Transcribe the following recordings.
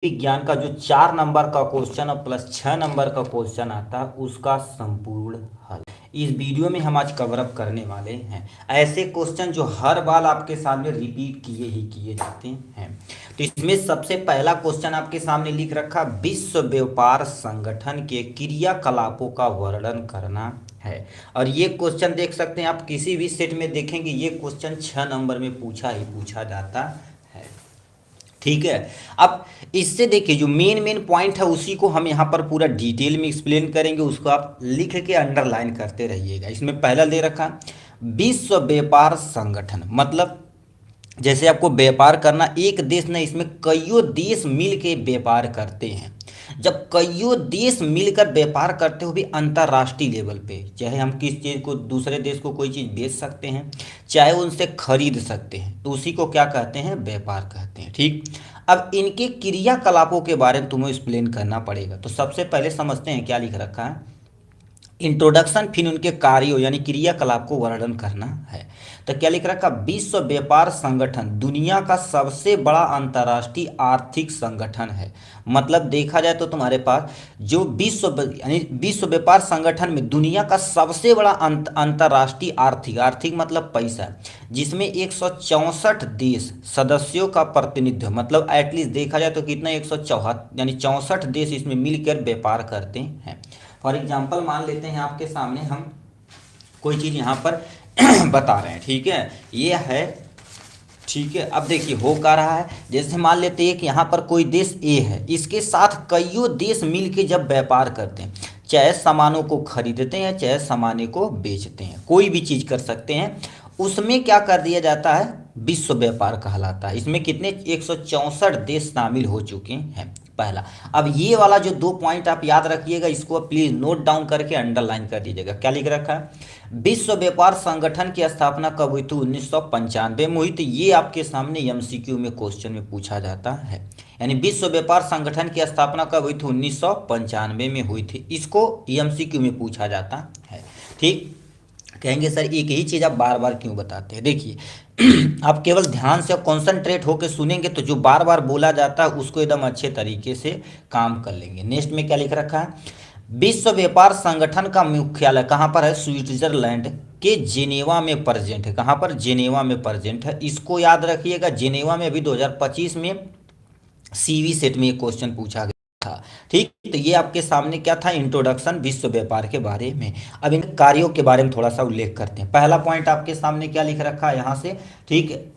विज्ञान का जो 4 नंबर का क्वेश्चन और प्लस 6 नंबर का क्वेश्चन आता है उसका संपूर्ण हल इस वीडियो में हम आज कवर अप करने वाले हैं। ऐसे क्वेश्चन जो हर बार आपके सामने रिपीट किए ही किए जाते हैं। तो इसमें सबसे पहला क्वेश्चन आपके सामने लिख रखा, विश्व व्यापार संगठन के क्रियाकलापों का वर्णन करना है। और ये क्वेश्चन देख सकते हैं आप, किसी भी सेट में देखेंगे ये क्वेश्चन 6 नंबर में पूछा ही पूछा जाता है। ठीक है, अब इससे देखिए जो मेन मेन पॉइंट है उसी को हम यहाँ पर पूरा डिटेल में एक्सप्लेन करेंगे, उसको आप लिख के अंडरलाइन करते रहिएगा। इसमें पहला दे रखा विश्व व्यापार संगठन, मतलब जैसे आपको व्यापार करना, एक देश नहीं इसमें कईयों देश मिल के व्यापार करते हैं। जब कईयों देश मिलकर व्यापार करते हो भी अंतर्राष्ट्रीय लेवल पे, चाहे हम किस चीज़ को दूसरे देश को कोई चीज़ बेच सकते हैं, चाहे उनसे खरीद सकते हैं, तो उसी को क्या कहते हैं, व्यापार कहते हैं। ठीक, अब इनके क्रियाकलापों के बारे में तुम्हें एक्सप्लेन करना पड़ेगा। तो सबसे पहले समझते हैं क्या लिख रखा है, इंट्रोडक्शन, फिर उनके कार्यों यानी क्रियाकलाप को वर्णन करना है। तो क्या लिख रखा, विश्व व्यापार संगठन दुनिया का सबसे बड़ा अंतर्राष्ट्रीय आर्थिक संगठन है। मतलब देखा जाए तो तुम्हारे पास जो यानी विश्व व्यापार संगठन में दुनिया का सबसे बड़ा अंतर्राष्ट्रीय आर्थिक मतलब पैसा, जिसमें 164 देश सदस्यों का प्रतिनिधित्व, मतलब एटलीस्ट देखा जाए तो कितना 174 यानी 64 देश इसमें मिलकर व्यापार करते हैं। फॉर एग्जाम्पल मान लेते हैं आपके सामने हम कोई चीज़ यहाँ पर बता रहे हैं, ठीक है, ये है, ठीक है। अब देखिए हो क्या रहा है, जैसे मान लेते हैं कि यहाँ पर कोई देश ए है, इसके साथ कईयों देश मिलके जब व्यापार करते हैं, चाहे सामानों को खरीदते हैं चाहे सामानों को बेचते हैं, कोई भी चीज़ कर सकते हैं, उसमें क्या कर दिया जाता है, विश्व व्यापार कहलाता है। इसमें कितने 164 देश शामिल हो चुके हैं, पहला। अब ये वाला जो 2 पॉइंट आप याद रखिएगा, इसको प्लीज नोट डाउन करके अंडरलाइन कर दीजिएगा। क्या लिख रखा है, विश्व व्यापार संगठन की स्थापना कब हुई थी, 1995 में हुई थी। ये आपके सामने एमसीक्यू में क्वेश्चन में पूछा जाता है, यानी विश्व व्यापार संगठन की स्थापना कब हुई थी, 1995 में हुई थी। इसको एमसीक्यू में पूछा जाता है। ठीक, कहेंगे सर एक ही चीज़ आप बार बार क्यों बताते हैं। देखिए आप केवल ध्यान से कॉन्सेंट्रेट होकर सुनेंगे तो जो बार बार बोला जाता है उसको एकदम अच्छे तरीके से काम कर लेंगे। नेक्स्ट में क्या लिख रखा है, विश्व व्यापार संगठन का मुख्यालय कहाँ पर है, स्विट्जरलैंड के जेनेवा में प्रेजेंट है। कहाँ पर, जेनेवा में प्रेजेंट है, इसको याद रखिएगा। जेनेवा में अभी 2025 में सीवी सेट में एक क्वेश्चन पूछा गया था। ठीक, तो ये आपके सामने क्या था, इंट्रोडक्शन विश्व व्यापार के बारे में। अब इन कार्यों के बारे में थोड़ा सा उल्लेख करते हैं। पहला पॉइंट आपके सामने क्या लिख रखा है यहाँ से, ठीक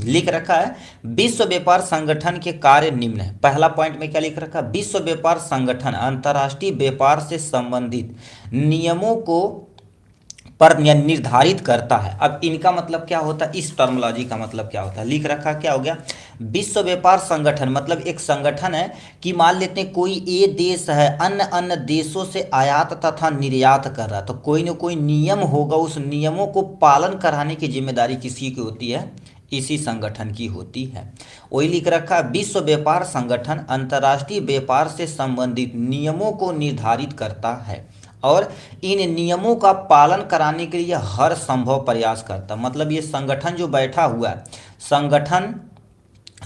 लिख रखा है, विश्व व्यापार संगठन के कार्य निम्न है। पहला पॉइंट में क्या लिख रखा है, विश्व व्यापार संगठन अंतर्राष्ट्रीय व्यापार से संबंधित नियमों को पर निर्धारित करता है। अब इनका मतलब क्या होता है, इस टर्मोलॉजी का मतलब क्या होता है, लिख रखा क्या हो गया, विश्व व्यापार संगठन मतलब एक संगठन है कि मान लेते हैं कोई ए देश है अन्य अन्य देशों से आयात तथा निर्यात कर रहा है, तो कोई ना कोई नियम होगा, उस नियमों को पालन कराने की जिम्मेदारी किसी की होती है, इसी संगठन की होती है। वही लिख रखा है, विश्व व्यापार संगठन अंतर्राष्ट्रीय व्यापार से संबंधित नियमों को निर्धारित करता है और इन नियमों का पालन कराने के लिए हर संभव प्रयास करता। मतलब ये संगठन जो बैठा हुआ है, संगठन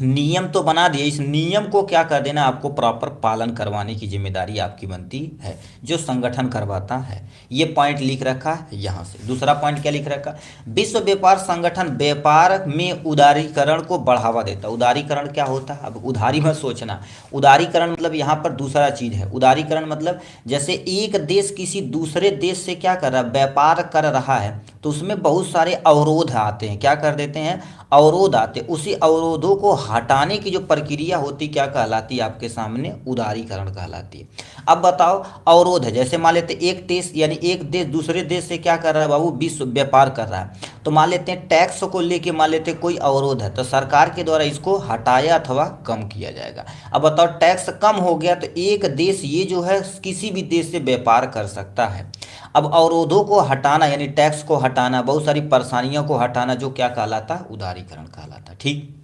नियम तो बना दिए, इस नियम को क्या कर देना, आपको प्रॉपर पालन करवाने की जिम्मेदारी आपकी बनती है, जो संगठन करवाता है। ये पॉइंट लिख रखा है यहाँ से। दूसरा पॉइंट क्या लिख रखा, विश्व व्यापार संगठन व्यापार में उदारीकरण को बढ़ावा देता। उदारीकरण क्या होता है, अब उधारी मत सोचना, उदारीकरण मतलब यहाँ पर दूसरा चीज है। उदारीकरण मतलब जैसे एक देश किसी दूसरे देश से क्या कर रहा है, व्यापार कर रहा है, तो उसमें बहुत सारे अवरोध आते हैं, क्या कर देते हैं, अवरोध आते, उसी अवरोधों को हटाने की जो प्रक्रिया होती क्या कहलाती है, आपके सामने उदारीकरण कहलाती है। अब बताओ, अवरोध है, जैसे मान लेते एक देश यानी एक देश दूसरे देश से क्या कर रहा है बाबू, विश्व व्यापार कर रहा है, तो मान लेते हैं टैक्स को लेके मान लेते कोई अवरोध है, तो सरकार के द्वारा इसको हटाया अथवा कम किया जाएगा। अब बताओ टैक्स कम हो गया तो एक देश ये जो है किसी भी देश से व्यापार कर सकता है। अब अवरोधों को हटाना यानी टैक्स को हटाना, बहुत सारी परेशानियों को हटाना, जो क्या कहलाता है, उदारीकरण कहलाता। ठीक,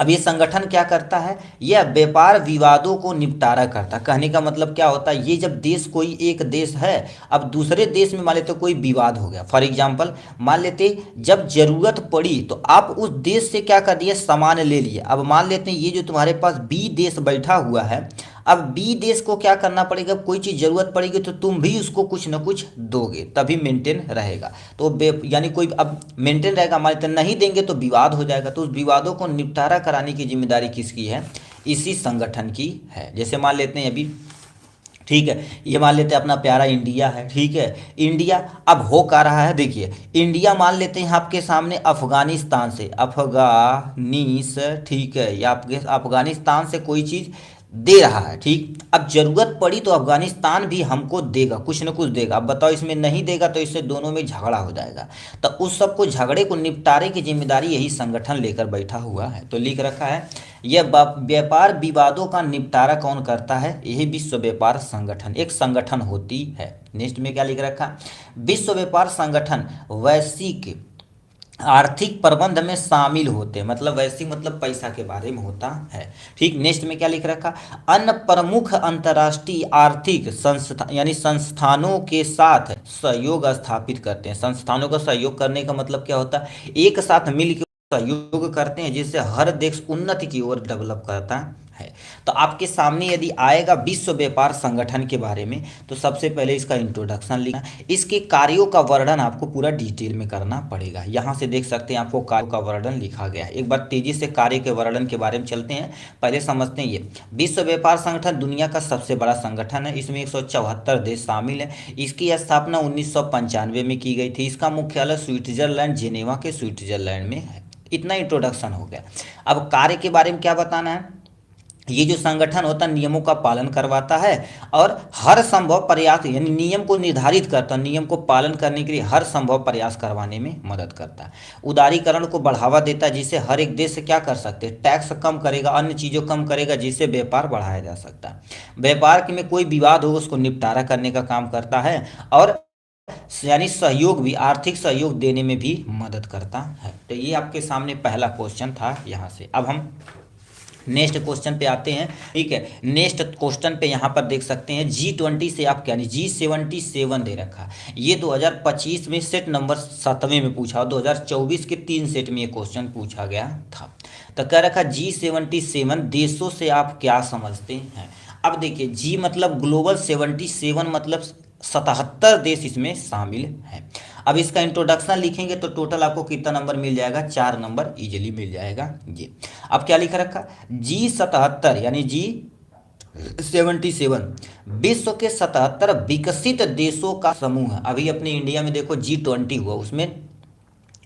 अब ये संगठन क्या करता है, यह व्यापार विवादों को निपटारा करता है। कहने का मतलब क्या होता है, ये जब देश, कोई एक देश है, अब दूसरे देश में मान लेते कोई विवाद हो गया, फॉर एग्जांपल मान लेते जब जरूरत पड़ी तो आप उस देश से क्या कर दिए, सामान ले लिए। अब मान लेते हैं ये जो तुम्हारे पास बी देश बैठा हुआ है, अब बी देश को क्या करना पड़ेगा, कोई चीज़ जरूरत पड़ेगी तो तुम भी उसको कुछ ना कुछ दोगे, तभी मेंटेन रहेगा। तो यानी कोई अब मेंटेन रहेगा, मान लेते नहीं देंगे तो विवाद हो जाएगा। तो उस विवादों को निपटारा कराने की जिम्मेदारी किसकी है, इसी संगठन की है। जैसे मान लेते हैं अभी, ठीक है, ये मान लेते हैं अपना प्यारा इंडिया है, ठीक है, इंडिया अब हो क्या रहा है, देखिए इंडिया मान लेते हैं आपके सामने अफगानिस्तान से, ठीक है, या आपके अफगानिस्तान से कोई चीज़ दे रहा है, ठीक। अब जरूरत पड़ी तो अफगानिस्तान भी हमको देगा, कुछ न कुछ देगा। अब बताओ इसमें नहीं देगा तो इससे दोनों में झगड़ा हो जाएगा। तो उस सब को, झगड़े को निपटारे की जिम्मेदारी यही संगठन लेकर बैठा हुआ है। तो लिख रखा है यह व्यापार विवादों का निपटारा कौन करता है, यही विश्व व्यापार संगठन, एक संगठन होती है। नेक्स्ट में क्या लिख रखा, विश्व व्यापार संगठन वैश्विक आर्थिक प्रबंध में शामिल होते हैं, मतलब वैश्विक मतलब पैसा के बारे में होता है, ठीक। नेक्स्ट में क्या लिख रखा, अन्य प्रमुख अंतर्राष्ट्रीय आर्थिक संस्था यानी संस्थानों के साथ सहयोग स्थापित करते हैं। संस्थानों का सहयोग करने का मतलब क्या होता है, एक साथ मिलकर सहयोग करते हैं जिससे हर देश उन्नति की ओर डेवलप करता है। तो आपके सामने यदि आएगा विश्व व्यापार संगठन के बारे में, तो सबसे पहले इसका इंट्रोडक्शन लिखना, इसके कार्यों का वर्णन आपको पूरा डिटेल में करना पड़ेगा। यहाँ से देख सकते हैं आपको कार्यों का वर्णन लिखा गया है। एक बार तेजी से कार्य के वर्णन के बारे में चलते हैं, पहले समझते हैं। ये विश्व व्यापार संगठन दुनिया का सबसे बड़ा संगठन है, इसमें 174 देश शामिल है। इसकी स्थापना 1995 में की गई थी। इसका मुख्यालय स्विट्जरलैंड, जेनेवा के स्विट्जरलैंड में है। इतना इंट्रोडक्शन हो गया। अब कार्य के बारे में क्या बताना है, ये जो संगठन होता है नियमों का पालन करवाता है और हर संभव प्रयास, यानी नियम को निर्धारित करता है, नियम को पालन करने के लिए हर संभव प्रयास करवाने में मदद करता है। उदारीकरण को बढ़ावा देता है, जिससे हर एक देश से क्या कर सकते हैं, टैक्स कम करेगा, अन्य चीज़ों कम करेगा, जिससे व्यापार बढ़ाया जा सकता है। व्यापार में कोई विवाद हो उसको निपटारा करने का काम करता है और यानी सहयोग भी, आर्थिक सहयोग देने में भी मदद करता है। तो ये आपके सामने पहला क्वेश्चन था यहाँ से। अब हम नेक्स्ट क्वेश्चन पे आते हैं, ठीक है। नेक्स्ट क्वेश्चन पे यहाँ पर देख सकते हैं G20 से आप क्या नहीं, G77 दे रखा। ये 2025 में सेट नंबर 7वें में पूछा, 2024 के 3 सेट में ये क्वेश्चन पूछा गया था। तो कह रखा G77 देशों से आप क्या समझते हैं। अब देखिए G मतलब ग्लोबल, 77 मतलब 77 देश इसमें शामिल हैं। अब इसका इंट्रोडक्शन लिखेंगे तो टोटल आपको कितना नंबर मिल जाएगा, 4 नंबर इजीली मिल जाएगा। ये अब क्या लिख रखा, G77 यानी G77 विश्व के 77 विकसित देशों का समूह है। अभी अपने इंडिया में देखो G20 हुआ, उसमें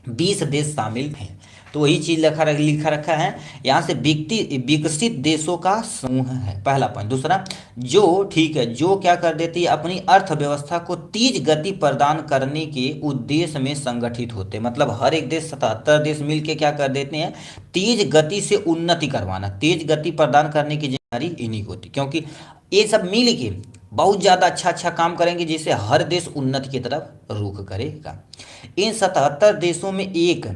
20 देश शामिल हैं। तो वही चीज़ लिखा रखा है यहाँ से, विकसित देशों का समूह है, पहला पॉइंट। दूसरा, जो ठीक है, जो क्या कर देती है, अपनी अर्थव्यवस्था को तेज गति प्रदान करने के उद्देश्य में संगठित होते हैं। मतलब हर एक देश, 77 देश मिलके क्या कर देते हैं, तेज गति से उन्नति करवाना, तेज गति प्रदान करने की जिम्मेदारी इन्हीं को होती, क्योंकि ये सब मिल के बहुत ज़्यादा अच्छा काम करेंगे जिससे हर देश उन्नति की तरफ रुख करेगा। इन 77 देशों में एक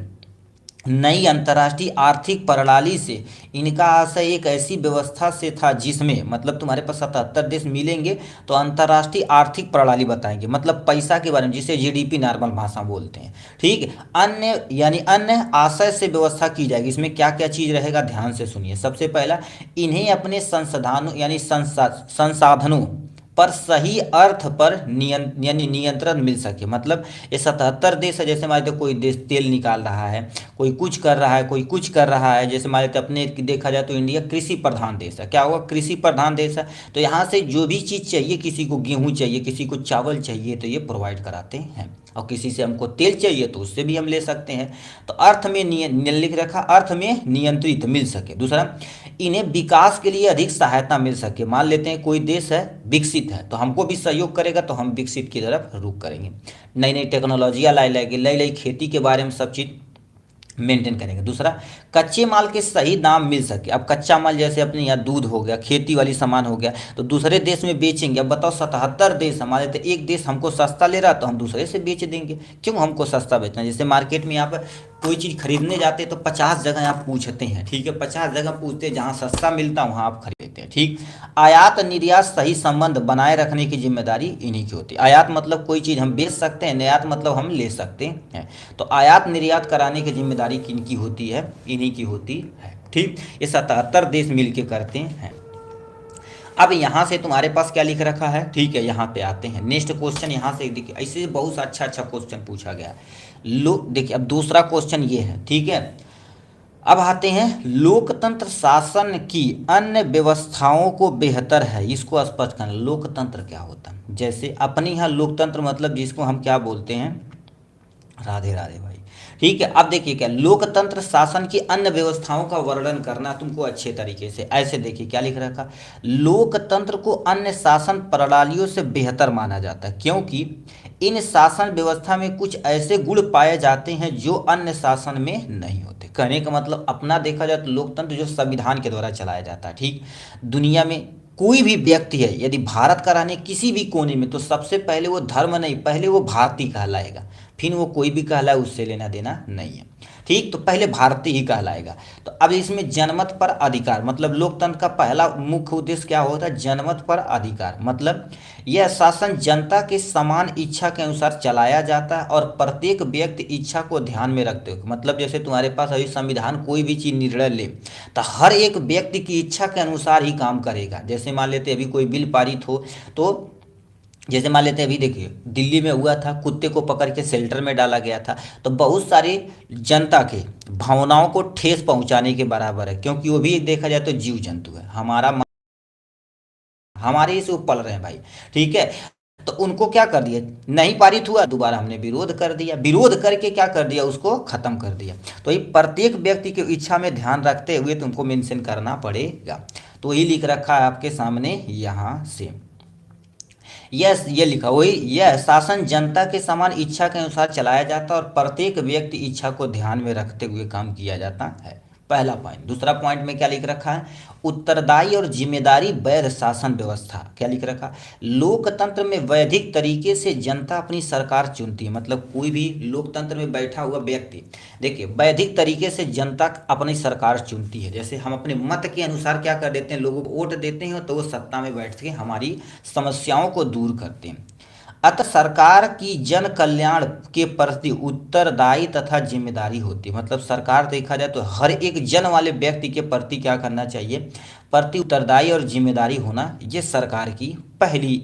नई अंतर्राष्ट्रीय आर्थिक प्रणाली से इनका आशय एक ऐसी व्यवस्था से था जिसमें, मतलब तुम्हारे पास 77 देश मिलेंगे तो अंतर्राष्ट्रीय आर्थिक प्रणाली बताएंगे, मतलब पैसा के बारे में, जिसे जीडीपी नॉर्मल भाषा बोलते हैं, ठीक। अन्य यानी अन्य आशय से व्यवस्था की जाएगी। इसमें क्या क्या चीज़ रहेगा, ध्यान से सुनिए। सबसे पहला, इन्हें अपने संसाधनों यानी संसाधनों पर सही अर्थ पर यानी नियंत्रण मिल सके। मतलब ये 77 देश है, जैसे मान लेते कोई देश तेल निकाल रहा है, कोई कुछ कर रहा है, कोई कुछ कर रहा है। जैसे मान लेते अपने देखा जाए तो इंडिया कृषि प्रधान देश है, क्या होगा, कृषि प्रधान देश है। तो यहाँ से जो भी चीज़ चाहिए, किसी को गेहूँ चाहिए, किसी को चावल चाहिए, तो ये प्रोवाइड कराते हैं। और किसी से हमको तेल चाहिए तो उससे भी हम ले सकते हैं। तो अर्थ में लिख रखा, अर्थ में नियंत्रित मिल सके। दूसरा, इन्हें विकास के लिए अधिक सहायता मिल सके। मान लेते हैं कोई देश है विकसित है, तो हमको भी सहयोग करेगा तो हम विकसित की तरफ रुख करेंगे। नई नई टेक्नोलॉजियाँ लाई खेती के बारे में सब चीज़ मेंटेन करेंगे। दूसरा, कच्चे माल के सही दाम मिल सके। अब कच्चा माल जैसे अपने यहाँ दूध हो गया, खेती वाली सामान हो गया, तो दूसरे देश में बेचेंगे। अब बताओ 77 देश हमारे, तो एक देश हमको सस्ता ले रहा तो हम दूसरे से बेच देंगे। क्यों हमको सस्ता बेचना? जैसे मार्केट में यहाँ पर कोई चीज़ खरीदने जाते हैं तो 50 जगह आप पूछते हैं, ठीक है, 50 जगह पूछते हैं, जहाँ सस्ता मिलता है वहाँ आप खरीदते हैं, ठीक। आयात निर्यात सही संबंध बनाए रखने की जिम्मेदारी इन्हीं की होती है। आयात मतलब कोई चीज़ हम बेच सकते हैं, निर्यात मतलब हम ले सकते हैं। तो आयात निर्यात कराने की जिम्मेदारी किनकी होती है? इन्हीं की होती है, ठीक। ये 77 देश मिलके करते हैं। अब यहाँ से तुम्हारे पास क्या लिख रखा है, ठीक है, यहाँ पे आते हैं। नेक्स्ट क्वेश्चन यहाँ से देखिए, ऐसे बहुत अच्छा अच्छा क्वेश्चन पूछा गया। लो देखिए, अब दूसरा क्वेश्चन ये है, ठीक है। अब आते हैं, लोकतंत्र शासन की अन्य व्यवस्थाओं को बेहतर है, इसको स्पष्ट करना। लोकतंत्र क्या होता है? जैसे अपने यहाँ लोकतंत्र मतलब जिसको हम क्या बोलते हैं, राधे राधे भाई, ठीक है। अब देखिए क्या, लोकतंत्र शासन की अन्य व्यवस्थाओं का वर्णन करना तुमको अच्छे तरीके से। ऐसे देखिए क्या लिख रखा, लोकतंत्र को अन्य शासन प्रणालियों से बेहतर माना जाता है क्योंकि इन शासन व्यवस्था में कुछ ऐसे गुण पाए जाते हैं जो अन्य शासन में नहीं होते। कहने का मतलब अपना देखा जाए तो लोकतंत्र जो संविधान के द्वारा चलाया जाता है, ठीक। दुनिया में कोई भी व्यक्ति है यदि भारत का रहने किसी भी कोने में, तो सबसे पहले वो धर्म नहीं, पहले वो भारतीय कहलाएगा, फिर वो कोई भी कहलाए उससे लेना देना नहीं है, ठीक। तो पहले भारतीय ही कहलाएगा। तो अब इसमें जनमत पर अधिकार, मतलब लोकतंत्र का पहला मुख्य उद्देश्य क्या होता है? जनमत पर अधिकार, मतलब यह शासन जनता के समान इच्छा के अनुसार चलाया जाता है और प्रत्येक व्यक्ति इच्छा को ध्यान में रखते हुए, मतलब जैसे तुम्हारे पास अभी संविधान कोई भी चीज़ निर्णय ले तो हर एक व्यक्ति की इच्छा के अनुसार ही काम करेगा। जैसे मान लेते अभी कोई बिल पारित हो, तो जैसे मान लेते हैं अभी देखिए दिल्ली में हुआ था, कुत्ते को पकड़ के शेल्टर में डाला गया था, तो बहुत सारे जनता के भावनाओं को ठेस पहुंचाने के बराबर है, क्योंकि वो भी एक देखा जाए तो जीव जंतु है, हमारे ही से वो पल रहे हैं भाई, ठीक है। तो उनको क्या कर दिया, नहीं पारित हुआ, दोबारा हमने विरोध कर दिया, विरोध करके क्या कर दिया, उसको खत्म कर दिया। तो ये प्रत्येक व्यक्ति की इच्छा में ध्यान रखते हुए तुमको मेंशन करना पड़ेगा। तो ये लिख रखा है आपके सामने यहाँ से, यस, ये लिखा वही, यह शासन जनता के समान इच्छा के अनुसार चलाया जाता है और प्रत्येक व्यक्ति इच्छा को ध्यान में रखते हुए काम किया जाता है। पहला पॉइंट। दूसरा पॉइंट में क्या लिख रखा है, उत्तरदायी और जिम्मेदारी वैध शासन व्यवस्था। क्या लिख रखा, लोकतंत्र में वैधिक तरीके से जनता अपनी सरकार चुनती है, मतलब कोई भी लोकतंत्र में बैठा हुआ व्यक्ति, देखिए वैधिक तरीके से जनता अपनी सरकार चुनती है। जैसे हम अपने मत के अनुसार क्या कर देते हैं, लोगों को वोट देते हैं तो वो सत्ता में बैठ के हमारी समस्याओं को दूर करते हैं। अतः सरकार की जन कल्याण के प्रति उत्तरदायी तथा जिम्मेदारी होती है, मतलब सरकार देखा जाए तो हर एक जन वाले व्यक्ति के प्रति क्या करना चाहिए, प्रति उत्तरदायी और जिम्मेदारी होना, ये सरकार की पहली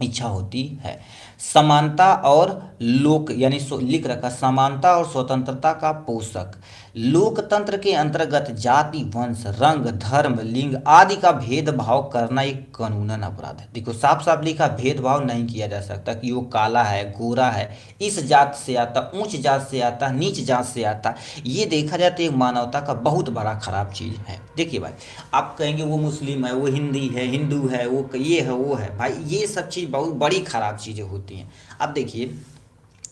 इच्छा होती है। समानता और लोक यानी लिख रखा, समानता और स्वतंत्रता का पोषक। लोकतंत्र के अंतर्गत जाति, वंश, रंग, धर्म, लिंग आदि का भेदभाव करना एक कानूनन अपराध है। देखो साफ साफ लिखा, भेदभाव नहीं किया जा सकता कि वो काला है, गोरा है, इस जात से आता, ऊंच जात से आता, नीच जात से आता, ये देखा जाए तो एक मानवता का बहुत बड़ा खराब चीज़ है। देखिए भाई, आप कहेंगे वो मुस्लिम है, वो हिंदी है, हिंदू है, वो ये है, वो है, भाई ये सब चीज़ बहुत बड़ी खराब चीज़ें होती हैं। अब देखिए,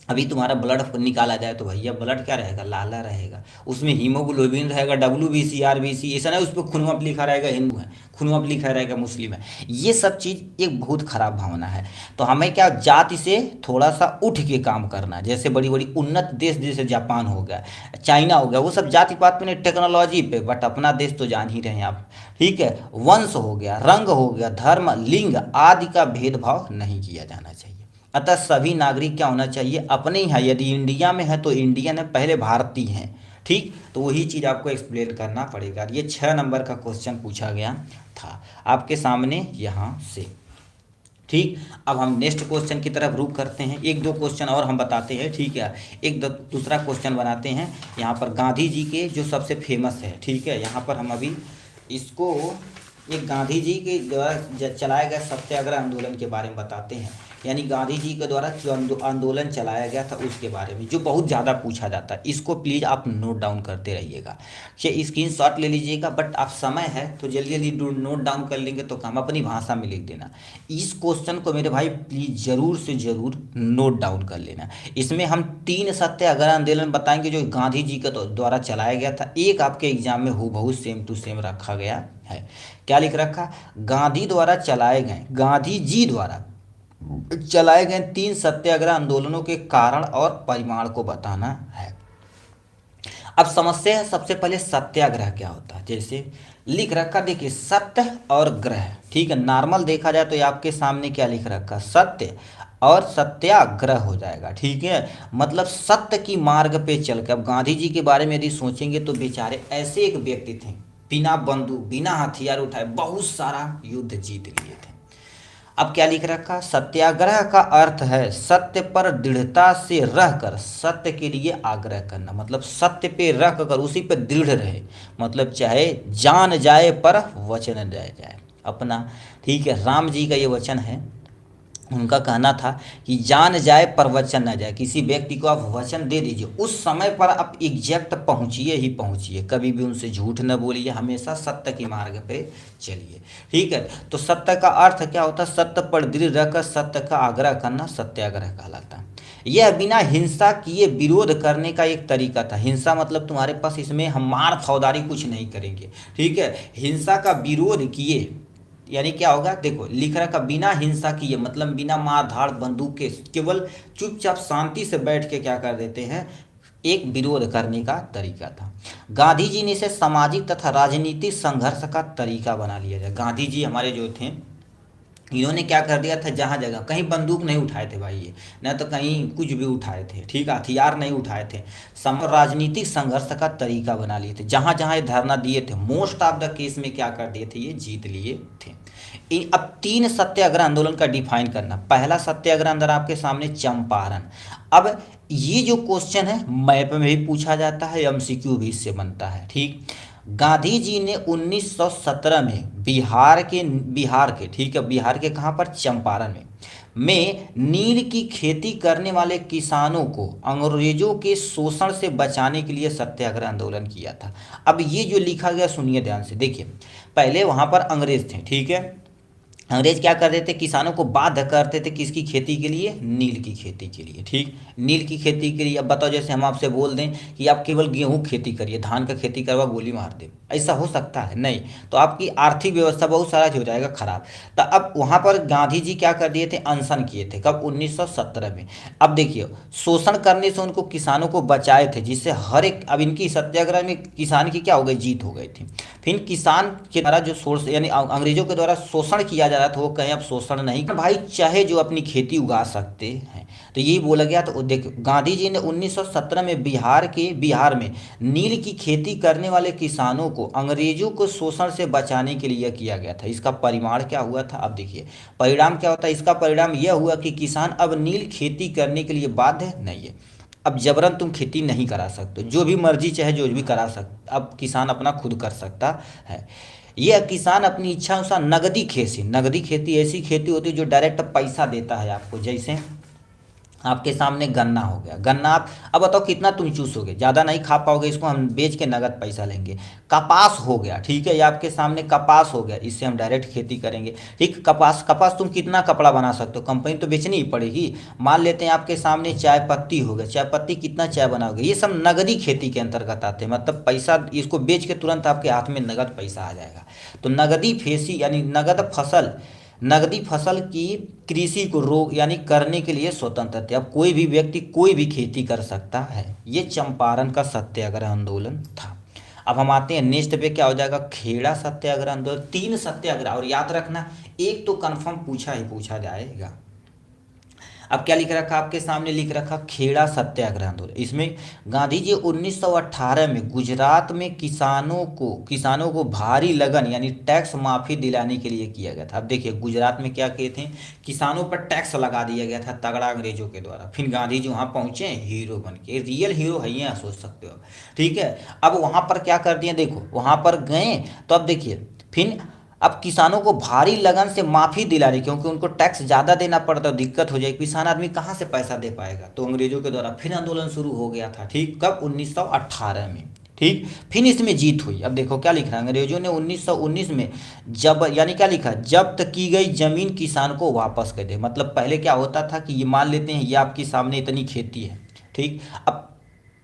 अभी तुम्हारा ब्लड निकाला जाए तो भैया ब्लड क्या रहेगा, लाला रहेगा, उसमें हीमोग्लोबिन रहेगा, WBC RBC, ऐसा नहीं उस पर खून में लिखा रहेगा हिंदू है, खून में लिखा रहेगा मुस्लिम है। ये सब चीज़ एक बहुत खराब भावना है। तो हमें क्या, जाति से थोड़ा सा उठ के काम करना है। जैसे बड़ी बड़ी उन्नत देश जैसे जापान हो गया, चाइना हो गया, वो सब जाति पात पे नहीं, टेक्नोलॉजी पे, बट अपना देश तो जान ही रहे हैं आप, ठीक है। वंश हो गया, रंग हो गया, धर्म, लिंग आदि का भेदभाव नहीं किया जाना चाहिए। अतः सभी नागरिक क्या होना चाहिए, अपने यहाँ, यदि इंडिया में है तो इंडियन है, पहले भारतीय हैं, ठीक। तो वही चीज़ आपको एक्सप्लेन करना पड़ेगा। ये 6 नंबर का क्वेश्चन पूछा गया था आपके सामने यहाँ से, ठीक। अब हम नेक्स्ट क्वेश्चन की तरफ रुख करते हैं, एक दो क्वेश्चन और हम बताते हैं, ठीक है। एक दूसरा क्वेश्चन बनाते हैं यहाँ पर गांधी जी के जो सबसे फेमस है, ठीक है। यहाँ पर हम अभी इसको एक गांधी जी के द्वारा चलाए गए सत्याग्रह आंदोलन के बारे में बताते हैं यानी गांधी जी के द्वारा जो आंदोलन चलाया गया था उसके बारे में, जो बहुत ज़्यादा पूछा जाता है। इसको प्लीज़ आप नोट डाउन करते रहिएगा, कि स्क्रीन शॉट ले लीजिएगा, बट आप समय है तो जल्दी जल्दी नोट डाउन कर लेंगे तो काम, अपनी भाषा में लिख देना। इस क्वेश्चन को मेरे भाई प्लीज़ ज़रूर से ज़रूर नोट डाउन कर लेना। इसमें हम 3 सत्याग्रह आंदोलन बताएंगे जो गांधी जी के द्वारा चलाया गया था। एक आपके एग्जाम में हूबहू सेम टू सेम रखा गया है। क्या लिख रखा? गांधी द्वारा चलाए गए, गांधी जी द्वारा चलाए गए 3 सत्याग्रह आंदोलनों के कारण और परिमाण को बताना है। अब समस्या है, सबसे पहले सत्याग्रह क्या होता है। जैसे लिख रखा, देखिए सत्य और ग्रह, ठीक है। नॉर्मल देखा जाए तो ये आपके सामने क्या लिख रखा, सत्य और सत्याग्रह हो जाएगा, ठीक है। मतलब सत्य की मार्ग पे चल के, अब गांधी जी के बारे में यदि सोचेंगे तो बेचारे ऐसे एक व्यक्ति थे, बिना बंदूक बिना हथियार उठाए बहुत सारा युद्ध जीत लिए थे। अब क्या लिख रखा, सत्याग्रह का अर्थ है सत्य पर दृढ़ता से रहकर सत्य के लिए आग्रह करना। मतलब सत्य पे रख कर उसी पे दृढ़ रहे, मतलब चाहे जान जाए पर वचन न जाए अपना, ठीक है। राम जी का ये वचन है, उनका कहना था कि जान जाए पर वचन न जाए। किसी व्यक्ति को आप वचन दे दीजिए, उस समय पर आप एग्जैक्ट पहुंचिए ही पहुंचिए, कभी भी उनसे झूठ न बोलिए, हमेशा सत्य के मार्ग पे चलिए, ठीक है। तो सत्य का अर्थ क्या होता है, सत्य पर दृढ़ रहकर सत्य का आग्रह करना सत्याग्रह कहलाता है। यह बिना हिंसा किए विरोध करने का एक तरीका था। हिंसा मतलब तुम्हारे पास, इसमें हम मार फौदारी कुछ नहीं करेंगे, ठीक है। हिंसा का विरोध किए यानी क्या होगा, देखो लिख रखा बिना हिंसा किए, मतलब बिना मार धाड़ बंदूक के, केवल चुपचाप शांति से बैठ के क्या कर देते हैं, एक विरोध करने का तरीका था। गांधी जी ने इसे सामाजिक तथा राजनीतिक संघर्ष का तरीका बना लिया जाए। गांधी जी हमारे जो थे, इन्होंने क्या कर दिया था, जहाँ जगह कहीं बंदूक नहीं उठाए थे भाई, ये न तो कहीं कुछ भी उठाए थे, ठीक है, हथियार नहीं उठाए थे। राजनीतिक संघर्ष का तरीका बना लिए थे। जहाँ जहाँ ये धरना दिए थे, मोस्ट ऑफ द केस में क्या कर दिए थे, ये जीत लिए थे। अब 3 सत्याग्रह आंदोलन का डिफाइन करना। पहला सत्याग्रह आंदोलन आपके सामने चंपारण। अब ये जो क्वेश्चन है मैप में भी पूछा जाता है, एमसीक्यू भी इससे बनता है, ठीक। गांधी जी ने 1917 में बिहार के ठीक है, बिहार के कहाँ पर, चंपारण में नील की खेती करने वाले किसानों को अंग्रेजों के शोषण से बचाने के लिए सत्याग्रह आंदोलन किया था। अब ये जो लिखा गया सुनिए ध्यान से, देखिए पहले वहाँ पर अंग्रेज थे, ठीक है। अंग्रेज क्या करते थे, किसानों को बाध्य करते थे किसकी खेती के लिए, नील की खेती के लिए, ठीक। नील की खेती के लिए, अब बताओ जैसे हम आपसे बोल दें कि आप केवल गेहूं खेती करिए, धान का खेती करवा गोली मार दे, ऐसा हो सकता है नहीं, तो आपकी आर्थिक व्यवस्था बहुत सारा हो जाएगा खराब। तो अब वहाँ पर गांधी जी क्या कर दिए थे, अनशन किए थे, कब, 1917 में। अब देखिए शोषण करने से उनको किसानों को बचाए थे, जिससे हर एक, अब इनकी सत्याग्रह में किसान की क्या हो गई, जीत हो गई थी। फिर किसान के द्वारा जो सोर्स यानी अंग्रेजों के द्वारा शोषण किया जा रहा था, वो कहीं अब शोषण नहीं भाई, चाहे जो अपनी खेती उगा सकते हैं, तो यही बोला गया। तो देखो गांधी जी ने 1917 में बिहार में नील की खेती करने वाले किसानों को अंग्रेजों को शोषण से बचाने के लिए किया गया था। इसका परिणाम क्या हुआ था, अब देखिए परिणाम क्या होता है, इसका परिणाम यह हुआ कि किसान अब नील खेती करने के लिए बाध्य नहीं है। अब जबरन तुम खेती नहीं करा सकते, जो भी मर्जी चाहे जो भी करा सकते, अब किसान अपना खुद कर सकता है। यह किसान अपनी इच्छा अनुसार नगदी खेती ऐसी खेती होती है जो डायरेक्ट पैसा देता है आपको। जैसे आपके सामने गन्ना हो गया, गन्ना आप अब बताओ कितना तुम चूसोगे, ज़्यादा नहीं खा पाओगे, इसको हम बेच के नगद पैसा लेंगे। कपास हो गया, ठीक है, ये आपके सामने कपास हो गया, इससे हम डायरेक्ट खेती करेंगे, ठीक। कपास तुम कितना कपड़ा बना सकते हो, कंपनी तो बेचनी ही पड़ेगी। मान लेते हैं आपके सामने चाय पत्ती हो गया, चाय पत्ती कितना चाय बनाओगे, ये सब नगदी खेती के अंतर्गत आते हैं। मतलब पैसा, इसको बेच के तुरंत आपके हाथ में नगद पैसा आ जाएगा। तो नगदी खेती यानी नगदी फसल की कृषि को रोक यानी करने के लिए स्वतंत्र थे। अब कोई भी व्यक्ति कोई भी खेती कर सकता है। ये चंपारण का सत्याग्रह आंदोलन था। अब हम आते हैं नेक्स्ट पे, क्या हो जाएगा, खेड़ा सत्याग्रह आंदोलन। 3 सत्याग्रह, और याद रखना एक तो कंफर्म पूछा ही पूछा जाएगा। अब क्या लिख रखा, आपके सामने लिख रखा खेड़ा सत्याग्रह आंदोलन। इसमें गांधी जी 1918 में गुजरात में किसानों को भारी लगन यानी टैक्स माफी दिलाने के लिए किया गया था। अब देखिए गुजरात में क्या किए थे, किसानों पर टैक्स लगा दिया गया था तगड़ा अंग्रेजों के द्वारा। फिर गांधी जी वहाँ पहुंचे हीरो बन के, रियल हीरो है ये, सोच सकते हो, ठीक है। अब वहाँ पर क्या कर दिए, देखो वहाँ पर गए तो अब देखिए फिर अब किसानों को भारी लगन से माफ़ी दिला रही, क्योंकि उनको टैक्स ज़्यादा देना पड़ता है, दिक्कत हो जाएगी, किसान आदमी कहाँ से पैसा दे पाएगा। तो अंग्रेजों के द्वारा फिर आंदोलन शुरू हो गया था, ठीक, कब, 1918 में, ठीक। फिर इसमें जीत हुई। अब देखो क्या लिख रहा है, अंग्रेजों ने 1919 में जब, यानी क्या लिखा, जब्त की गई जमीन किसान को वापस कर दे। मतलब पहले क्या होता था कि ये मान लेते हैं ये आपके सामने इतनी खेती है, ठीक, अब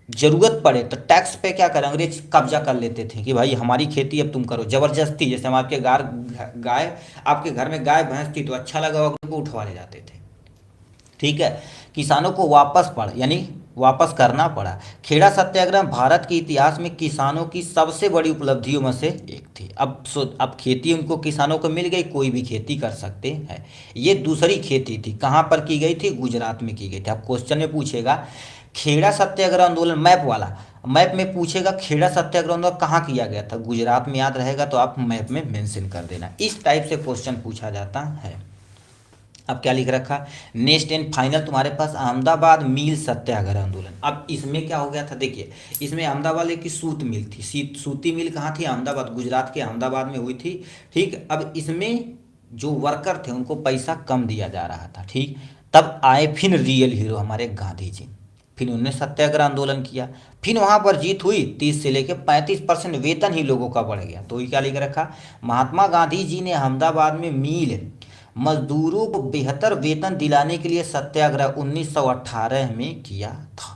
जरूरत पड़े तो टैक्स पे क्या करें, अंग्रेज कब्जा कर लेते थे कि भाई हमारी खेती अब तुम करो जबरदस्ती। जैसे हम आपके गाय आपके घर में गाय भैंस थी तो अच्छा लगा उनको उठवा ले जाते थे, ठीक है। किसानों को वापस पड़ा, यानी वापस करना पड़ा। खेड़ा सत्याग्रह भारत के इतिहास में किसानों की सबसे बड़ी उपलब्धियों में से एक थी। अब खेती उनको किसानों को मिल गई, कोई भी खेती कर सकते हैं। ये दूसरी खेती थी, कहाँ पर की गई थी, गुजरात में की गई थी। अब क्वेश्चन में पूछेगा खेड़ा सत्याग्रह आंदोलन, मैप वाला, मैप में पूछेगा खेड़ा सत्याग्रह आंदोलन कहाँ किया गया था, गुजरात में याद रहेगा तो आप मैप में मेंशन कर देना। इस टाइप से क्वेश्चन पूछा जाता है। अब क्या लिख रखा, नेक्स्ट एंड फाइनल तुम्हारे पास अहमदाबाद मिल सत्याग्रह आंदोलन। अब इसमें क्या हो गया था, देखिए इसमें अहमदाबाद की सूत मिल थी, सूती मिल कहाँ थी, अहमदाबाद, गुजरात के अहमदाबाद में हुई थी, ठीक। अब इसमें जो वर्कर थे उनको पैसा कम दिया जा रहा था, ठीक। तब आए फिर रियल हीरो हमारे गांधी जी, फिर उन्होंने सत्याग्रह आंदोलन किया, फिर वहां पर जीत हुई, 30 से लेकर 35% वेतन ही लोगों का बढ़ गया। तो ये क्या लिख रखा, महात्मा गांधी जी ने अहमदाबाद में मिल मजदूरों को बेहतर वेतन दिलाने के लिए सत्याग्रह 1918 में किया था।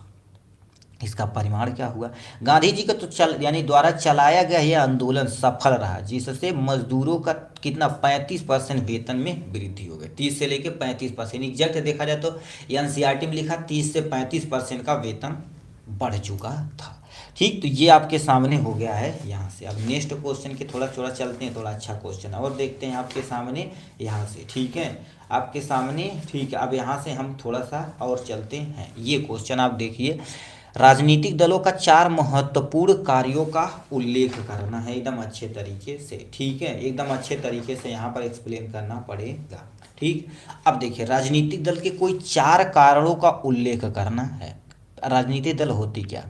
इसका परिणाम क्या हुआ, गांधी जी का तो यानी द्वारा चलाया गया यह आंदोलन सफल रहा, जिससे मजदूरों का कितना 35% वेतन में वृद्धि हो गई, 30 से लेकर 35%। एग्जैक्ट देखा जाए तो एनसीईआरटी में लिखा 30 से 35% का वेतन बढ़ चुका था, ठीक। तो ये आपके सामने हो गया है यहाँ से। अब नेक्स्ट क्वेश्चन के थोड़ा थोड़ा चलते हैं, थोड़ा अच्छा क्वेश्चन और देखते हैं आपके सामने यहाँ से, ठीक है, आपके सामने, ठीक है। अब यहाँ से हम थोड़ा सा और चलते हैं। ये क्वेश्चन आप देखिए, राजनीतिक दलों का 4 महत्वपूर्ण कार्यों का उल्लेख करना है एकदम अच्छे तरीके से, ठीक है, एकदम अच्छे तरीके से यहाँ पर एक्सप्लेन करना पड़ेगा, ठीक। अब देखिए राजनीतिक दल के कोई 4 कारणों का उल्लेख करना है। राजनीतिक दल होती क्या,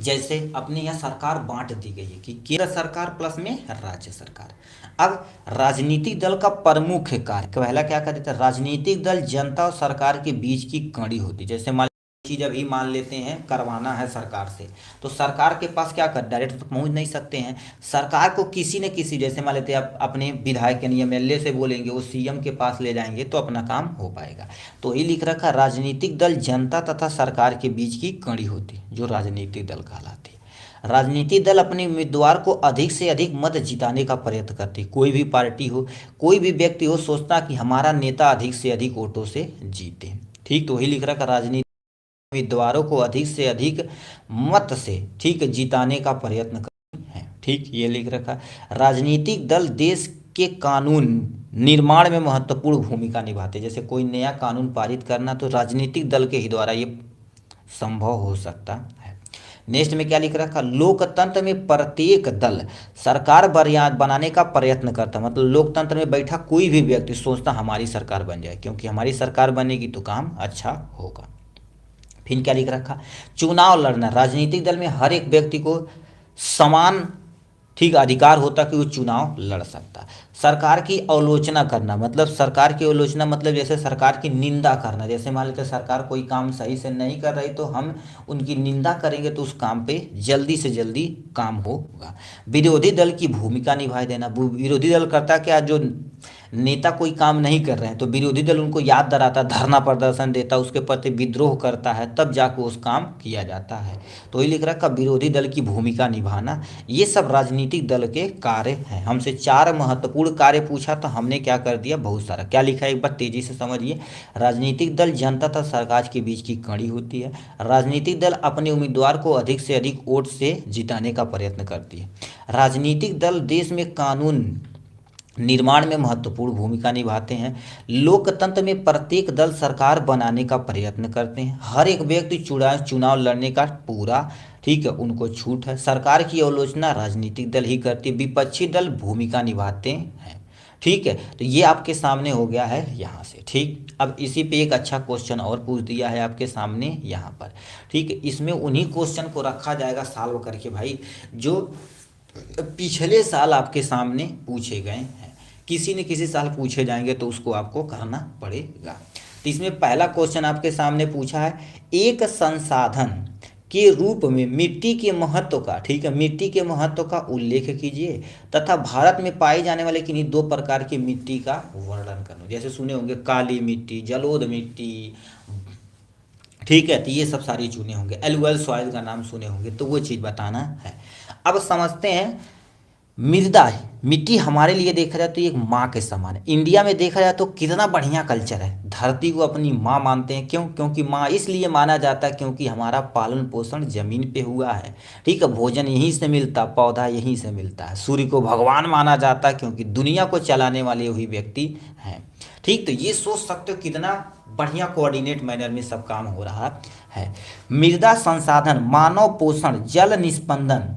जैसे अपने यहाँ सरकार बांट दी गई है कि केंद्र सरकार प्लस में राज्य सरकार। अब राजनीतिक दल का प्रमुख कार्य पहला क्या कर देता है, राजनीतिक दल जनता और सरकार के बीच की कड़ी होती है। जैसे मान चीज अभी मान लेते हैं करवाना है सरकार से, तो सरकार के पास क्या कर, डायरेक्ट तो पहुंच नहीं सकते हैं, सरकार को किसी न किसी, जैसे मान लेते हैं आप अपने विधायक यानी एमएलए से बोलेंगे, वो सीएम के पास ले जाएंगे तो अपना काम हो पाएगा। तो ये लिख रखा, राजनीतिक दल जनता तथा सरकार के बीच की कड़ी होती जो राजनीतिक दल कहलाती है। राजनीतिक दल अपने उम्मीदवार को अधिक से अधिक मत जिताने का प्रयत्न करती, कोई भी पार्टी हो, कोई भी व्यक्ति हो, सोचता कि हमारा नेता अधिक से अधिक वोटों से जीते, ठीक। तो वही लिख रखा, राजनीति उम्मीदवारों को अधिक से अधिक मत से, ठीक, जिताने का प्रयत्न करते हैं, ठीक। ये लिख रखा, राजनीतिक दल देश के कानून निर्माण में महत्वपूर्ण भूमिका निभाते। जैसे कोई नया कानून पारित करना तो राजनीतिक दल के ही द्वारा ये संभव हो सकता है। नेक्स्ट में क्या लिख रखा, लोकतंत्र में प्रत्येक दल सरकार बनाने का प्रयत्न करता। मतलब लोकतंत्र में बैठा कोई भी व्यक्ति सोचता हमारी सरकार बन जाए, क्योंकि हमारी सरकार बनेगी तो काम अच्छा होगा। फिर क्या लिख रखा, चुनाव लड़ना, राजनीतिक दल में हर एक व्यक्ति को समान, ठीक, अधिकार होता कि वो चुनाव लड़ सकता। सरकार की आलोचना करना, मतलब सरकार की आलोचना मतलब जैसे सरकार की निंदा करना। जैसे मान लेते सरकार कोई काम सही से नहीं कर रही तो हम उनकी निंदा करेंगे तो उस काम पे जल्दी से जल्दी काम होगा। विरोधी दल की भूमिका निभाए देना, विरोधी दल करता क्या, जो नेता कोई काम नहीं कर रहे हैं तो विरोधी दल उनको याद दिलाता, धरना प्रदर्शन देता, उसके प्रति विद्रोह करता है, तब जाकर उस काम किया जाता है। तो ये लिख रखा, विरोधी दल की भूमिका निभाना, ये सब राजनीतिक दल के कार्य हैं। हमसे 4 महत्वपूर्ण कार्य पूछा तो हमने क्या कर दिया, बहुत सारा। क्या लिखा है एक बार तेजी से समझिए, राजनीतिक दल जनता तथा सरकार के बीच की कड़ी होती है। राजनीतिक दल अपने उम्मीदवार को अधिक से अधिक वोट से जिताने का प्रयत्न करती है। राजनीतिक दल देश में कानून निर्माण में महत्वपूर्ण भूमिका निभाते हैं। लोकतंत्र में प्रत्येक दल सरकार बनाने का प्रयत्न करते हैं। हर एक व्यक्ति चुनाव लड़ने का पूरा, ठीक है, उनको छूट है। सरकार की आलोचना राजनीतिक दल ही करती है, विपक्षी दल भूमिका निभाते हैं, ठीक है। तो ये आपके सामने हो गया है यहाँ से, ठीक। अब इसी पे एक अच्छा क्वेश्चन और पूछ दिया है आपके सामने यहाँ पर, ठीक है। इसमें उन्हीं क्वेश्चन को रखा जाएगा सॉल्व करके भाई, जो पिछले साल आपके सामने पूछे गए हैं, किसी न किसी साल पूछे जाएंगे तो उसको आपको करना पड़ेगा। तो इसमें पहला क्वेश्चन आपके सामने पूछा है, एक संसाधन के रूप में मिट्टी के महत्व का, ठीक है, मिट्टी के महत्व का उल्लेख कीजिए तथा भारत में पाई जाने वाले किन्हीं दो प्रकार की मिट्टी का वर्णन करो। जैसे सुने होंगे काली मिट्टी, जलोढ़ मिट्टी, ठीक है, तो ये सब सारी चुने होंगे। एलुअल सॉइल का नाम सुने होंगे, तो वो चीज़ बताना है। अब समझते हैं, मृदा मिट्टी हमारे लिए देखा जाए तो एक माँ के समान है। इंडिया में देखा जाए तो कितना बढ़िया कल्चर है, धरती को अपनी माँ मानते हैं। क्यों? क्योंकि माँ इसलिए माना जाता है क्योंकि हमारा पालन पोषण जमीन पे हुआ है, ठीक है, भोजन यहीं से मिलता, पौधा यहीं से मिलता है। सूर्य को भगवान माना जाता है क्योंकि दुनिया को चलाने वाले वही व्यक्ति हैं, ठीक। तो ये सोच सकते हो कितना बढ़िया कोऑर्डिनेट मैनर में सब काम हो रहा है। मृदा संसाधन, मानव पोषण, जल निस्पंदन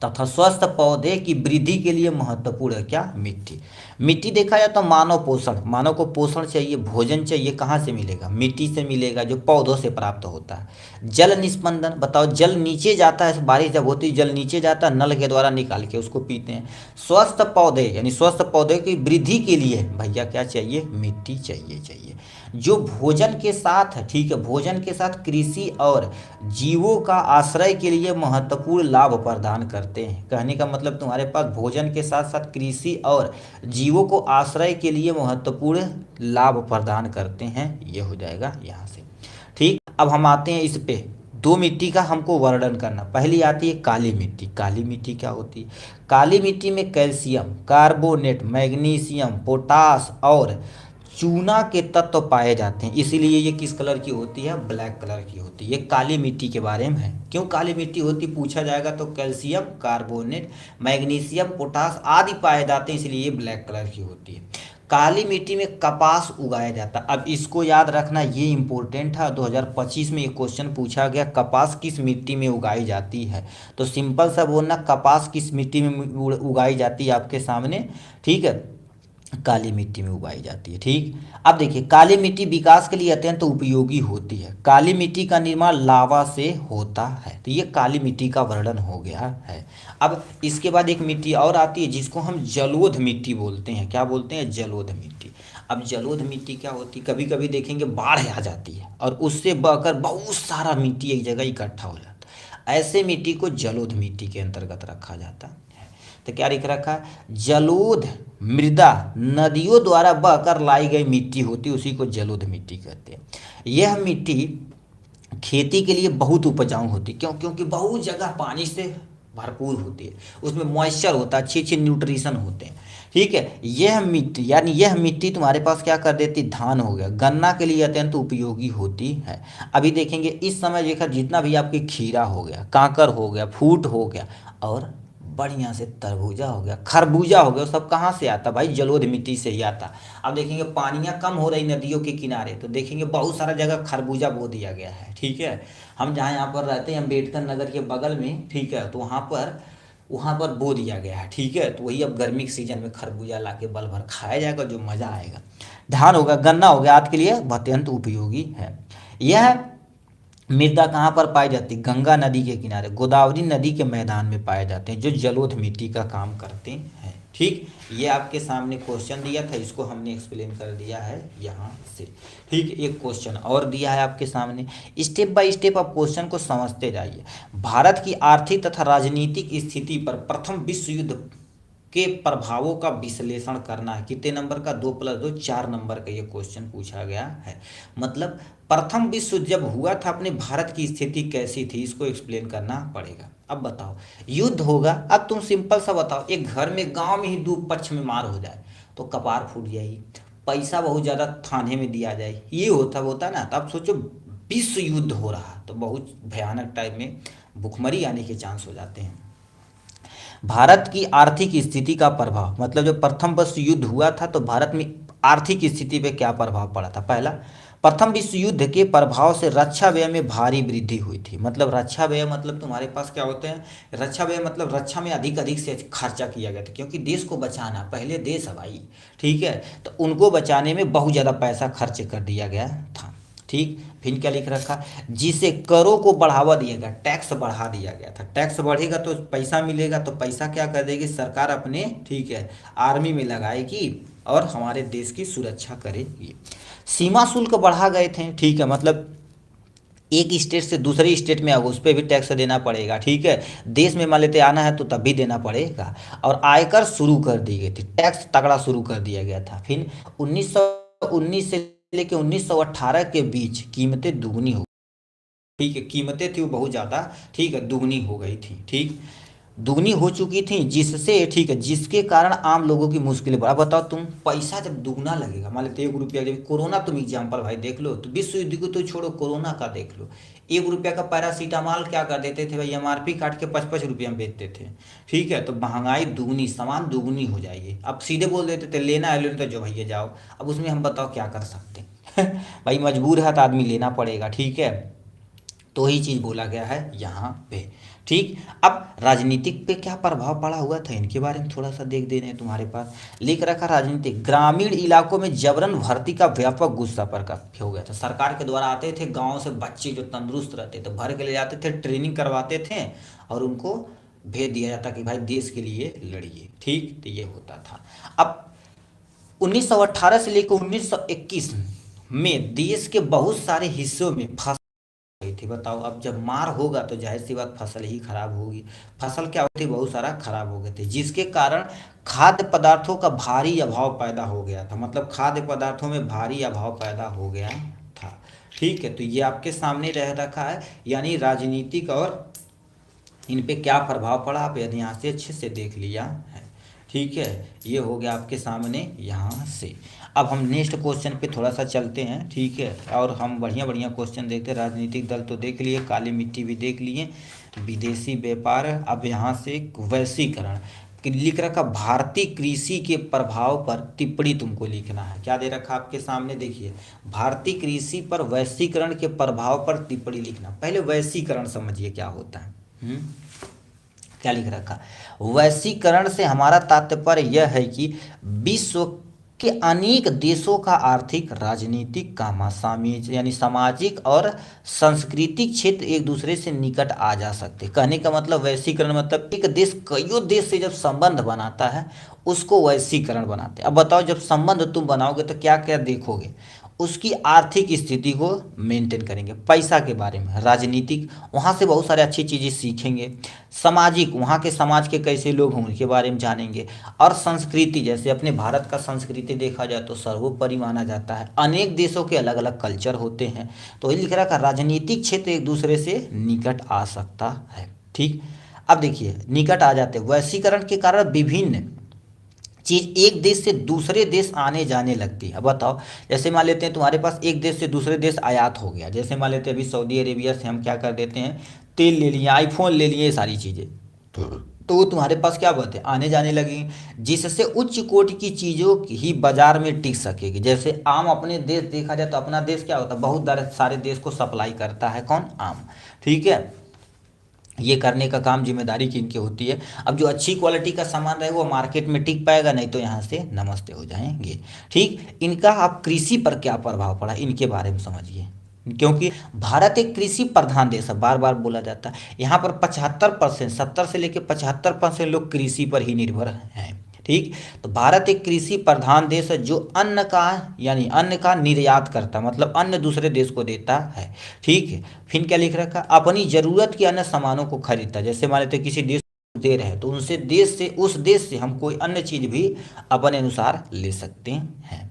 तथा स्वस्थ पौधे की वृद्धि के लिए महत्वपूर्ण है क्या? मिट्टी। मिट्टी देखा जाए तो मानव पोषण, मानव को पोषण चाहिए, भोजन चाहिए, कहाँ से मिलेगा? मिट्टी से मिलेगा, जो पौधों से प्राप्त होता है। जल निस्पंदन, बताओ, जल नीचे जाता है, बारिश जब होती है जल नीचे जाता है, नल के द्वारा निकाल के उसको पीते हैं। स्वस्थ पौधे यानी स्वस्थ पौधे की वृद्धि के लिए भैया क्या चाहिए? मिट्टी चाहिए। जो भोजन के साथ, ठीक है, भोजन के साथ कृषि और जीवों का आश्रय के लिए महत्वपूर्ण लाभ प्रदान करते हैं। कहने का मतलब तुम्हारे पास भोजन के साथ साथ कृषि और जीवों को आश्रय के लिए महत्वपूर्ण लाभ प्रदान करते हैं, ये हो जाएगा यहाँ से, ठीक। अब हम आते हैं इस पे, दो मिट्टी का हमको वर्णन करना। पहली आती है काली मिट्टी। काली मिट्टी क्या होती है? काली मिट्टी में कैल्शियम कार्बोनेट, मैग्नीशियम, पोटास और चूना के तत्व पाए जाते हैं, इसीलिए ये किस कलर की होती है? ब्लैक कलर की होती है। ये काली मिट्टी के बारे में है। क्यों काली मिट्टी होती पूछा जाएगा तो कैल्शियम कार्बोनेट, मैग्नीशियम, पोटास आदि पाए जाते हैं, इसलिए ये ब्लैक कलर की होती है। काली मिट्टी में कपास उगाया जाता है। अब इसको याद रखना, ये इंपॉर्टेंट है, 2025 में एक क्वेश्चन पूछा गया, कपास किस मिट्टी में उगाई जाती है? तो सिंपल सा बोलना, कपास किस मिट्टी में उगाई जाती है आपके सामने, ठीक है, काली मिट्टी में उगाई जाती है, ठीक। अब देखिए, काली मिट्टी विकास के लिए अत्यंत उपयोगी होती है। काली मिट्टी का निर्माण लावा से होता है, तो ये काली मिट्टी का वर्णन हो गया है। अब इसके बाद एक मिट्टी और आती है जिसको हम जलोढ़ मिट्टी बोलते हैं। क्या बोलते हैं? जलोढ़ मिट्टी। अब जलोढ़ मिट्टी क्या होती है? कभी कभी देखेंगे बाढ़ आ जाती है और उससे बहकर बहुत सारा मिट्टी एक जगह इकट्ठा हो जाता है, ऐसे मिट्टी को जलोढ़ मिट्टी के अंतर्गत रखा जाता है। तो क्या लिख रखा है? जलोढ़ मृदा नदियों द्वारा बहकर लाई गई मिट्टी होती है, उसी को जलोढ़ मिट्टी कहते हैं। यह मिट्टी खेती के लिए बहुत उपजाऊ होती है। क्यों? क्योंकि बहुत जगह पानी से भरपूर होती है, उसमें मॉइस्चर होता है, अच्छे न्यूट्रिशन होते हैं, ठीक है। यह मिट्टी यानी यह मिट्टी तुम्हारे पास क्या कर देती? धान हो गया, गन्ना के लिए अत्यंत उपयोगी होती है। अभी देखेंगे इस समय देखा, जितना भी आपकी खीरा हो गया, कांकर हो गया, फूट हो गया और बढ़िया से तरबूजा हो गया, खरबूजा हो गया, सब कहाँ से आता? भाई जलोढ़ मिट्टी से ही आता। अब देखेंगे पानियाँ कम हो रही नदियों के किनारे, तो देखेंगे बहुत सारा जगह खरबूजा बो दिया गया है, ठीक है। हम जहाँ यहाँ पर रहते हैं अम्बेडकर नगर के बगल में, ठीक है, तो वहाँ पर बो दिया गया है, ठीक है। तो वही अब गर्मी के सीजन में खरबूजा ला के बल भर खाया जाएगा, जो मज़ा आएगा। धान होगा, गन्ना हो गया, आज के लिए अत्यंत उपयोगी है। यह मृदा कहाँ पर पाई जाती है? गंगा नदी के किनारे, गोदावरी नदी के मैदान में पाए जाते हैं, जो जलोढ़ मिट्टी का काम करते हैं, ठीक। ये आपके सामने क्वेश्चन दिया था, इसको हमने एक्सप्लेन कर दिया है यहाँ से, ठीक। एक क्वेश्चन और दिया है आपके सामने, स्टेप बाय स्टेप आप क्वेश्चन को समझते जाइए। भारत की आर्थिक तथा राजनीतिक स्थिति पर प्रथम विश्व युद्ध के प्रभावों का विश्लेषण करना है। कितने नंबर का? 2+2 4 नंबर का ये क्वेश्चन पूछा गया है। मतलब प्रथम विश्व युद्ध जब हुआ था, अपने भारत की स्थिति कैसी थी, इसको एक्सप्लेन करना पड़ेगा। अब बताओ, युद्ध होगा, अब तुम सिंपल सा बताओ, एक घर में गांव में ही दो पक्ष में मार हो जाए तो कपार फूट जाएगी, पैसा बहुत ज़्यादा थाने में दिया जाए, ये होता ना। तब सोचो विश्व युद्ध हो रहा तो बहुत भयानक टाइप में भुखमरी आने के चांस हो जाते हैं। भारत की आर्थिक स्थिति का प्रभाव, मतलब जब प्रथम विश्व युद्ध हुआ था तो भारत में आर्थिक स्थिति पे क्या प्रभाव पड़ा था? पहला, प्रथम विश्व युद्ध के प्रभाव से रक्षा व्यय में भारी वृद्धि हुई थी। मतलब रक्षा व्यय मतलब तुम्हारे पास क्या होते हैं? रक्षा व्यय मतलब रक्षा में अधिक से खर्चा किया गया था, क्योंकि देश को बचाना, पहले देश है भाई, ठीक है, तो उनको बचाने में बहुत ज़्यादा पैसा खर्च कर दिया गया था, ठीक। फिर क्या लिख रखा, जिसे करों को बढ़ावा दिया गया, टैक्स बढ़ा दिया गया था। टैक्स बढ़ेगा तो पैसा मिलेगा, तो पैसा क्या कर देगी सरकार अपने, ठीक है, आर्मी में लगाएगी और हमारे देश की सुरक्षा करेगी। सीमा शुल्क बढ़ा गए थे, ठीक है, मतलब एक स्टेट से दूसरे स्टेट में उस पर भी टैक्स देना पड़ेगा, ठीक है, देश में मान लेते आना है तो तब भी देना पड़ेगा। और आयकर शुरू कर दी गई थी, टैक्स तगड़ा शुरू कर दिया गया था। फिर 1919 से लेके 1918 के बीच कीमतें दुगनी हो, ठीक है, कीमतें थी वो बहुत ज़्यादा, ठीक है, दुगनी हो गई थी, ठीक, दुगनी हो चुकी थी, जिससे, ठीक है, जिसके कारण आम लोगों की मुश्किलें बढ़ा। बताओ तुम, पैसा जब दुगना लगेगा, मान लेते 1 रुपया, जब कोरोना तुम एग्जाम्पल भाई देख लो, तो विश्व युद्ध को तो छोड़ो, कोरोना का देख लो। 1 रुपया का पैरासीटामॉल क्या कर देते थे भाई, एमआरपी काट के 55 रुपया में बेचते थे, ठीक है। तो महंगाई दुगनी, सामान दुगनी हो जाएगी। अब सीधे बोल देते थे लेना है लेना, तो जो भैया जाओ। अब उसमें हम बताओ क्या कर सकते हैं भाई, मजबूर है तो आदमी लेना पड़ेगा, ठीक है। तो ही चीज़ बोला गया है यहाँ पे, ठीक। अब राजनीतिक पे क्या प्रभाव पड़ा हुआ था, इनके बारे में थोड़ा सा देख देने तुम्हारे पास लिख रखा। राजनीतिक, ग्रामीण इलाकों में जबरन भर्ती का व्यापक गुस्सा प्रकट हो गया था। सरकार के द्वारा आते थे गांव से बच्चे जो तंदुरुस्त रहते थे, भर के ले जाते थे, ट्रेनिंग करवाते थे और उनको भेज दिया जाता कि भाई देश के लिए लड़िए, ठीक। तो ये होता था। अब 1918 से लेकर 1921 में देश के बहुत सारे हिस्सों में गई थी। बताओ, अब जब मार होगा तो जाहिर सी बात फसल ही खराब होगी। फसल क्या होती, बहुत सारा खराब हो गए थे, जिसके कारण खाद्य पदार्थों का भारी अभाव पैदा हो गया था। मतलब खाद्य पदार्थों में भारी अभाव पैदा हो गया था, ठीक है। तो ये आपके सामने रह रखा है, यानी राजनीतिक और इन पे क्या प्रभाव पड़ा, आप यदि यहाँ से अच्छे से देख लिया है, ठीक है। ये हो गया आपके सामने यहाँ से। अब हम नेक्स्ट क्वेश्चन पे थोड़ा सा चलते हैं, ठीक है, और हम बढ़िया बढ़िया क्वेश्चन देखते हैं। राजनीतिक दल तो देख लिए, काली मिट्टी भी देख लिए, विदेशी व्यापार। अब यहाँ से वैश्वीकरण लिख रखा, भारतीय कृषि के प्रभाव पर टिप्पणी तुमको लिखना है। क्या दे रखा आपके सामने, देखिए, भारतीय कृषि पर वैश्वीकरण के प्रभाव पर टिप्पणी लिखना। पहले वैश्वीकरण समझिए क्या होता है। क्या लिख रखा, वैश्वीकरण से हमारा तात्पर्य यह है कि विश्व के अनेक देशों का आर्थिक, राजनीतिक, यानी सामाजिक और सांस्कृतिक क्षेत्र एक दूसरे से निकट आ जा सकते। कहने का मतलब वैश्वीकरण मतलब एक देश कईयों देश से जब संबंध बनाता है उसको वैश्वीकरण बनाते हैं। अब बताओ, जब संबंध तुम बनाओगे तो क्या क्या देखोगे, उसकी आर्थिक स्थिति को मेंटेन करेंगे, पैसा के बारे में, राजनीतिक वहाँ से बहुत सारे अच्छी चीज़ें सीखेंगे, सामाजिक वहाँ के समाज के कैसे लोग हों उनके बारे में जानेंगे, और संस्कृति, जैसे अपने भारत का संस्कृति देखा जाए तो सर्वोपरि माना जाता है। अनेक देशों के अलग अलग कल्चर होते हैं, तो ये लिख रहा है राजनीतिक क्षेत्र एक दूसरे से निकट आ सकता है, ठीक। अब देखिए, निकट आ जाते, वैश्वीकरण के कारण विभिन्न चीज एक देश से दूसरे देश आने जाने लगती है। अब बताओ, जैसे मान लेते हैं तुम्हारे पास एक देश से दूसरे देश आयात हो गया, जैसे मान लेते हैं अभी सऊदी अरेबिया से हम क्या कर देते हैं, तेल ले लिए, आईफोन ले लिए, ये सारी चीज़ें, तो वो तुम्हारे पास क्या बोलते हैं, आने जाने लगी, जिससे उच्च कोटि की चीज़ों ही बाजार में टिक सकेगी। जैसे आम अपने देश देखा जाए तो अपना देश क्या होता है, बहुत सारे देश को सप्लाई करता है, कौन, आम, ठीक है। ये करने का काम जिम्मेदारी किनकी होती है। अब जो अच्छी क्वालिटी का सामान रहे वो मार्केट में टिक पाएगा, नहीं तो यहाँ से नमस्ते हो जाएंगे, ठीक। इनका आप कृषि पर क्या प्रभाव पड़ा, इनके बारे में समझिए, क्योंकि भारत एक कृषि प्रधान देश है, बार बार बोला जाता है। यहाँ पर 75%, 70 से लेकर 75% लोग कृषि पर ही निर्भर हैं, ठीक। तो भारत एक कृषि प्रधान देश है जो अन्न का, यानी अन्न का निर्यात करता, मतलब अन्न दूसरे देश को देता है, ठीक है। फिर क्या लिख रखा, अपनी जरूरत के अन्य सामानों को खरीदता। जैसे मान लेते किसी देश को दे रहे हैं तो उनसे देश से, उस देश से हम कोई अन्य चीज भी अपने अनुसार ले सकते हैं,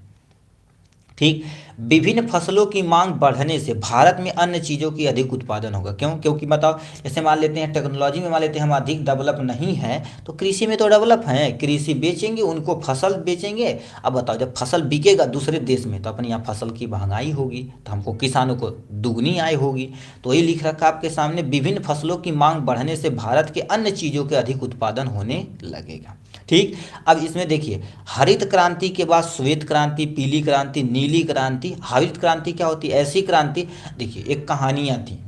ठीक। विभिन्न फसलों की मांग बढ़ने से भारत में अन्य चीज़ों की अधिक उत्पादन होगा। क्यों, क्योंकि बताओ, जैसे मान लेते हैं टेक्नोलॉजी में मान लेते हैं हम अधिक डेवलप नहीं है, तो कृषि में तो डेवलप है, कृषि बेचेंगे, उनको फसल बेचेंगे। अब बताओ, जब फसल बिकेगा दूसरे देश में तो अपने यहाँ फसल की महंगाई होगी, तो हमको किसानों को दुगनी आय होगी। तो ये लिख रखा आपके सामने, विभिन्न फसलों की मांग बढ़ने से भारत के अन्य चीज़ों के अधिक उत्पादन होने लगेगा, ठीक। अब इसमें देखिए, हरित क्रांति के बाद श्वेत क्रांति, पीली क्रांति, नीली क्रांति। हरित क्रांति क्या होती है, ऐसी क्रांति, देखिए एक कहानियां थी,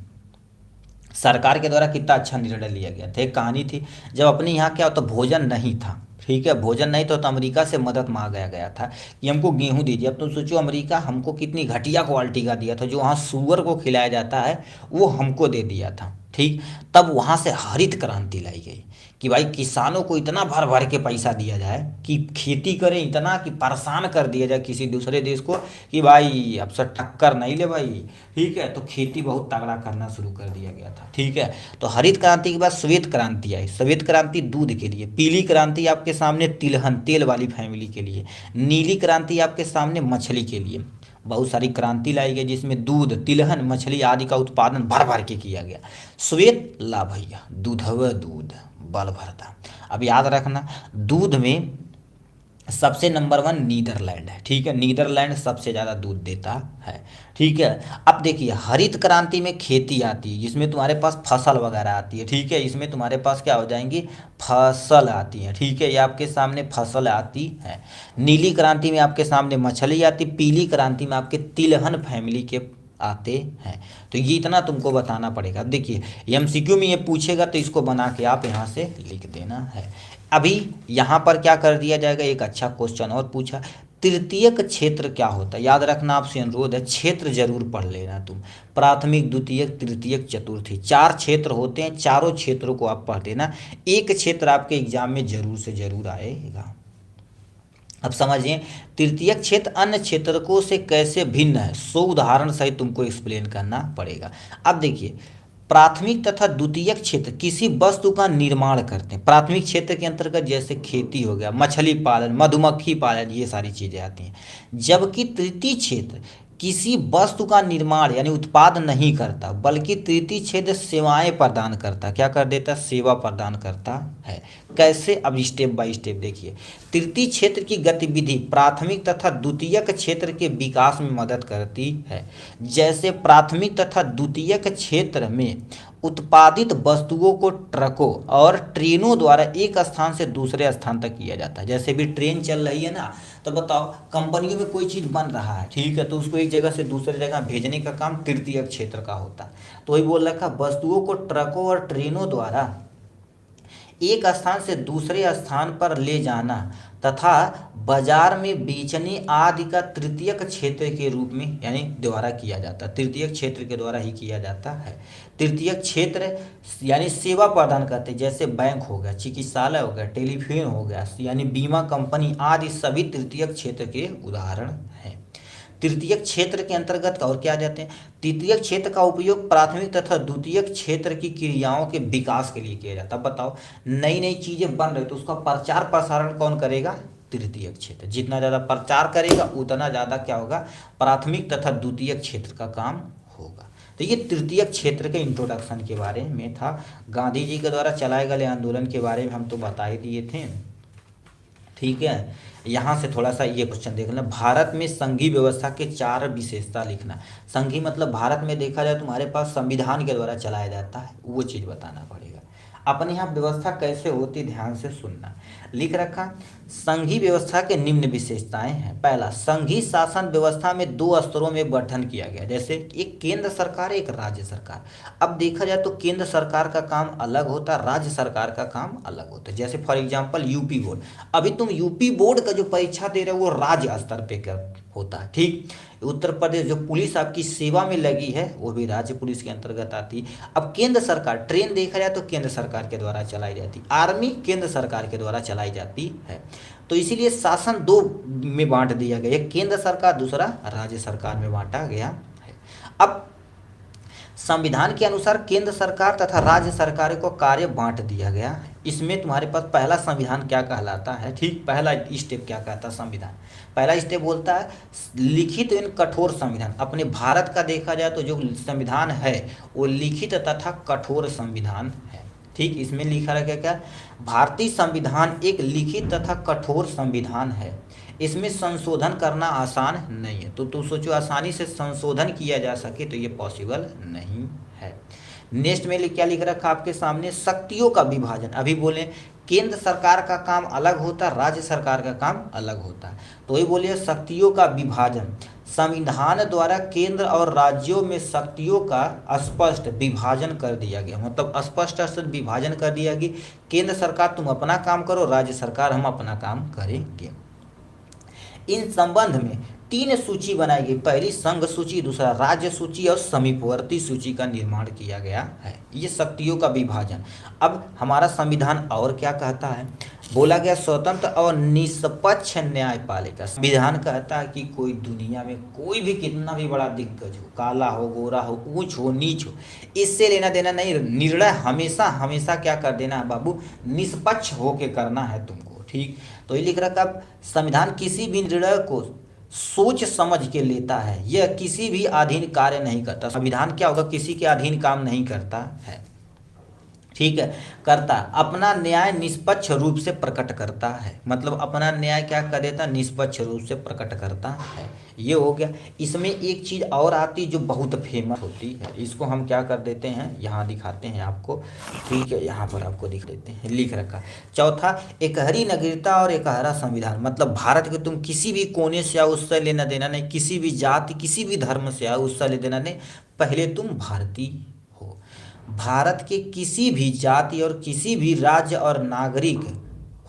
सरकार के द्वारा कितना अच्छा निर्णय लिया गया था। एक कहानी थी, जब अपने यहाँ क्या होता भोजन नहीं था, ठीक है, भोजन नहीं तो अमेरिका से मदद मांगा गया था कि हमको गेहूं दीजिए। अब तुम सोचो अमेरिका हमको कितनी घटिया क्वालिटी का दिया था, जो वहाँ सुअर को खिलाया जाता है वो हमको दे दिया था। ठीक, तब वहाँ से हरित क्रांति लाई गई कि भाई किसानों को इतना भर भर के पैसा दिया जाए कि खेती करें, इतना कि परेशान कर दिया जाए किसी दूसरे देश को कि भाई अब से टक्कर नहीं ले भाई। ठीक है, तो खेती बहुत तगड़ा करना शुरू कर दिया गया था। ठीक है, तो हरित क्रांति के बाद श्वेत क्रांति आई। श्वेत क्रांति दूध के लिए, पीली क्रांति आपके सामने तिलहन तेल वाली फैमिली के लिए, नीली क्रांति आपके सामने मछली के लिए। बहुत सारी क्रांति लाई गई जिसमें दूध, तिलहन, मछली आदि का उत्पादन भर भर के किया गया। श्वेत ला भैया, दूधव दूध बल भरता। अब याद रखना, दूध में सबसे नंबर 1 नीदरलैंड है। ठीक है, नीदरलैंड सबसे ज़्यादा दूध देता है। ठीक है, अब देखिए हरित क्रांति में खेती आती है जिसमें तुम्हारे पास फसल वगैरह आती है। ठीक है, इसमें तुम्हारे पास क्या हो जाएंगी, फसल आती है। ठीक है, ये आपके सामने फसल आती है। नीली क्रांति में आपके सामने मछली आती, पीली क्रांति में आपके तिलहन फैमिली के आते हैं। तो ये इतना तुमको बताना पड़ेगा। अब देखिए एमसीक्यू में ये पूछेगा तो इसको बना के आप यहाँ से लिख देना है। अभी यहाँ पर क्या कर दिया जाएगा, एक अच्छा क्वेश्चन और पूछा, तृतीयक क्षेत्र क्या होता है। याद रखना, आपसे अनुरोध है क्षेत्र जरूर पढ़ लेना तुम। प्राथमिक, द्वितीयक, तृतीयक, चतुर्थी, 4 क्षेत्र होते हैं। चारों क्षेत्रों को आप पढ़ लेना। एक क्षेत्र आपके एग्जाम में जरूर से जरूर आएगा। अब समझिए तृतीयक क्षेत्र अन्य क्षेत्रकों से कैसे भिन्न है, 100 उदाहरण सहित तुमको एक्सप्लेन करना पड़ेगा। अब देखिए प्राथमिक तथा द्वितीयक क्षेत्र किसी वस्तु का निर्माण करते हैं। प्राथमिक क्षेत्र के अंतर्गत जैसे खेती हो गया, मछली पालन, मधुमक्खी पालन, ये सारी चीजें आती हैं। जबकि तृतीय क्षेत्र किसी वस्तु का निर्माण यानी उत्पाद नहीं करता, बल्कि तृतीय क्षेत्र सेवाएं प्रदान करता। क्या कर देता, सेवा प्रदान करता है। कैसे, अब स्टेप बाय स्टेप देखिए। तृतीय क्षेत्र की गतिविधि प्राथमिक तथा द्वितीयक क्षेत्र के विकास में मदद करती है। जैसे प्राथमिक तथा द्वितीयक क्षेत्र में उत्पादित वस्तुओं को ट्रकों और ट्रेनों द्वारा एक स्थान से दूसरे स्थान तक किया जाता है। जैसे भी ट्रेन चल रही है ना, तो बताओ कंपनियों में कोई चीज़ बन रहा है, ठीक है, तो उसको एक जगह से दूसरी जगह भेजने का काम तृतीयक क्षेत्र का होता है। तो वही बोल रखा, वस्तुओं को ट्रकों और ट्रेनों द्वारा एक स्थान से दूसरे स्थान पर ले जाना तथा बाजार में बेचने आदि का तृतीयक क्षेत्र के रूप में यानी द्वारा किया जाता है। तृतीयक क्षेत्र के द्वारा ही किया जाता है। तृतीयक क्षेत्र यानी सेवा प्रदान करते, जैसे बैंक हो गया, चिकित्सालय हो गया, टेलीफोन हो गया, यानी बीमा कंपनी आदि सभी तृतीयक क्षेत्र के उदाहरण हैं। तृतीयक क्षेत्र के अंतर्गत और क्या जाते हैं, तृतीयक क्षेत्र का उपयोग प्राथमिक तथा द्वितीयक क्षेत्र की क्रियाओं के विकास के लिए किया जाता है। बताओ नई नई चीजें बन रही तो उसका प्रचार प्रसारण कौन करेगा, तृतीयक क्षेत्र। जितना ज्यादा प्रचार करेगा उतना ज्यादा क्या होगा, प्राथमिक तथा द्वितीयक क्षेत्र का काम होगा। तो ये तृतीयक क्षेत्र के इंट्रोडक्शन के बारे में था। गांधी जी के द्वारा चलाए गए आंदोलन के बारे में हम तो बता ही दिए थे। ठीक है, यहाँ से थोड़ा सा ये क्वेश्चन देख लेना। भारत में संघीय व्यवस्था के 4 विशेषता लिखना। संघीय मतलब भारत में देखा जाए तुम्हारे पास संविधान के द्वारा चलाया जाता है, वो चीज़ बताना पड़ेगा। अपने यहाँ व्यवस्था कैसे होती, ध्यान से सुनना। लिख रखा, संघीय व्यवस्था के निम्न विशेषताएं हैं। पहला, संघीय शासन व्यवस्था में 2 स्तरों में गठन किया गया, जैसे एक केंद्र सरकार, एक राज्य सरकार। अब देखा जाए तो केंद्र सरकार का काम अलग होता है, राज्य सरकार का काम अलग होता है। जैसे फॉर एग्जांपल यूपी बोर्ड, अभी तुम यूपी बोर्ड का जो परीक्षा दे रहे हो वो राज्य स्तर पे होता है। ठीक, उत्तर प्रदेश जो पुलिस आपकी सेवा में लगी है वो भी राज्य पुलिस के अंतर्गत आती है। अब केंद्र सरकार, ट्रेन देखा जाए तो केंद्र सरकार के द्वारा चलाई जाती, आर्मी केंद्र सरकार के द्वारा चलाई जाती है। तो इसीलिए शासन 2 में बांट दिया गया, एक केंद्र सरकार, दूसरा राज्य सरकार में बांटा गया है। अब संविधान के अनुसार केंद्र सरकार तथा राज्य सरकार को कार्य बांट दिया गया है। इसमें तुम्हारे पास पहला संविधान क्या कहलाता है, ठीक, पहला स्टेप क्या कहता है संविधान। पहला स्टेप बोलता है लिखित एवं कठोर संविधान। अपने भारत का देखा जाए तो जो संविधान है वो लिखित तथा कठोर संविधान है। ठीक, इसमें लिखा रखा क्या, भारतीय संविधान एक लिखित तथा कठोर संविधान है। इसमें संशोधन करना आसान नहीं है। तो तुम सोचो आसानी से संशोधन किया जा सके तो ये पॉसिबल नहीं है। नेक्स्ट में क्या लिख रखा आपके सामने, शक्तियों का विभाजन। अभी बोले केंद्र सरकार का काम अलग होता है, राज्य सरकार का काम अलग होता है। तो वही बोलिए शक्तियों का विभाजन, संविधान द्वारा केंद्र और राज्यों में शक्तियों का स्पष्ट विभाजन कर दिया गया, मतलब स्पष्ट विभाजन कर दिया कि केंद्र सरकार तुम अपना काम करो, राज्य सरकार हम अपना काम करेंगे। इन संबंध में 3 सूची बनाई गई, पहली संघ सूची, दूसरा राज्य सूची और समीपवर्ती सूची का निर्माण किया गया है। ये शक्तियों का विभाजन। अब हमारा संविधान और क्या कहता है, बोला गया स्वतंत्र और निष्पक्ष न्यायपालिका। संविधान कहता है कि कोई दुनिया में कोई भी कितना भी बड़ा दिग्गज हो, काला हो, गोरा हो, ऊंच हो, नीच हो, इससे लेना देना नहीं। निर्णय हमेशा हमेशा क्या कर देना है बाबू, निष्पक्ष होके करना है तुमको, ठीक। तो ये लिख रखा, संविधान किसी भी निर्णय को सोच समझ के लेता है, यह किसी भी अधीन कार्य नहीं करता। संविधान क्या होगा, किसी के अधीन काम नहीं करता है, ठीक है, करता अपना न्याय निष्पक्ष रूप से प्रकट करता है, मतलब अपना न्याय क्या कर देता, निष्पक्ष रूप से प्रकट करता है। ये हो गया। इसमें एक चीज और आती जो बहुत फेमस होती है, इसको हम क्या कर देते हैं, यहाँ दिखाते हैं आपको, ठीक है, यहाँ पर आपको दिख देते हैं, लिख रखा। चौथा, एकहरी नागरिकता और एकहरा संविधान, मतलब भारत के तुम किसी भी कोने से आओ उससे लेना देना नहीं, किसी भी जाति किसी भी धर्म से आओ उससे लेना देना नहीं, पहले तुम भारतीय हो। भारत के किसी भी जाति और किसी भी राज्य और नागरिक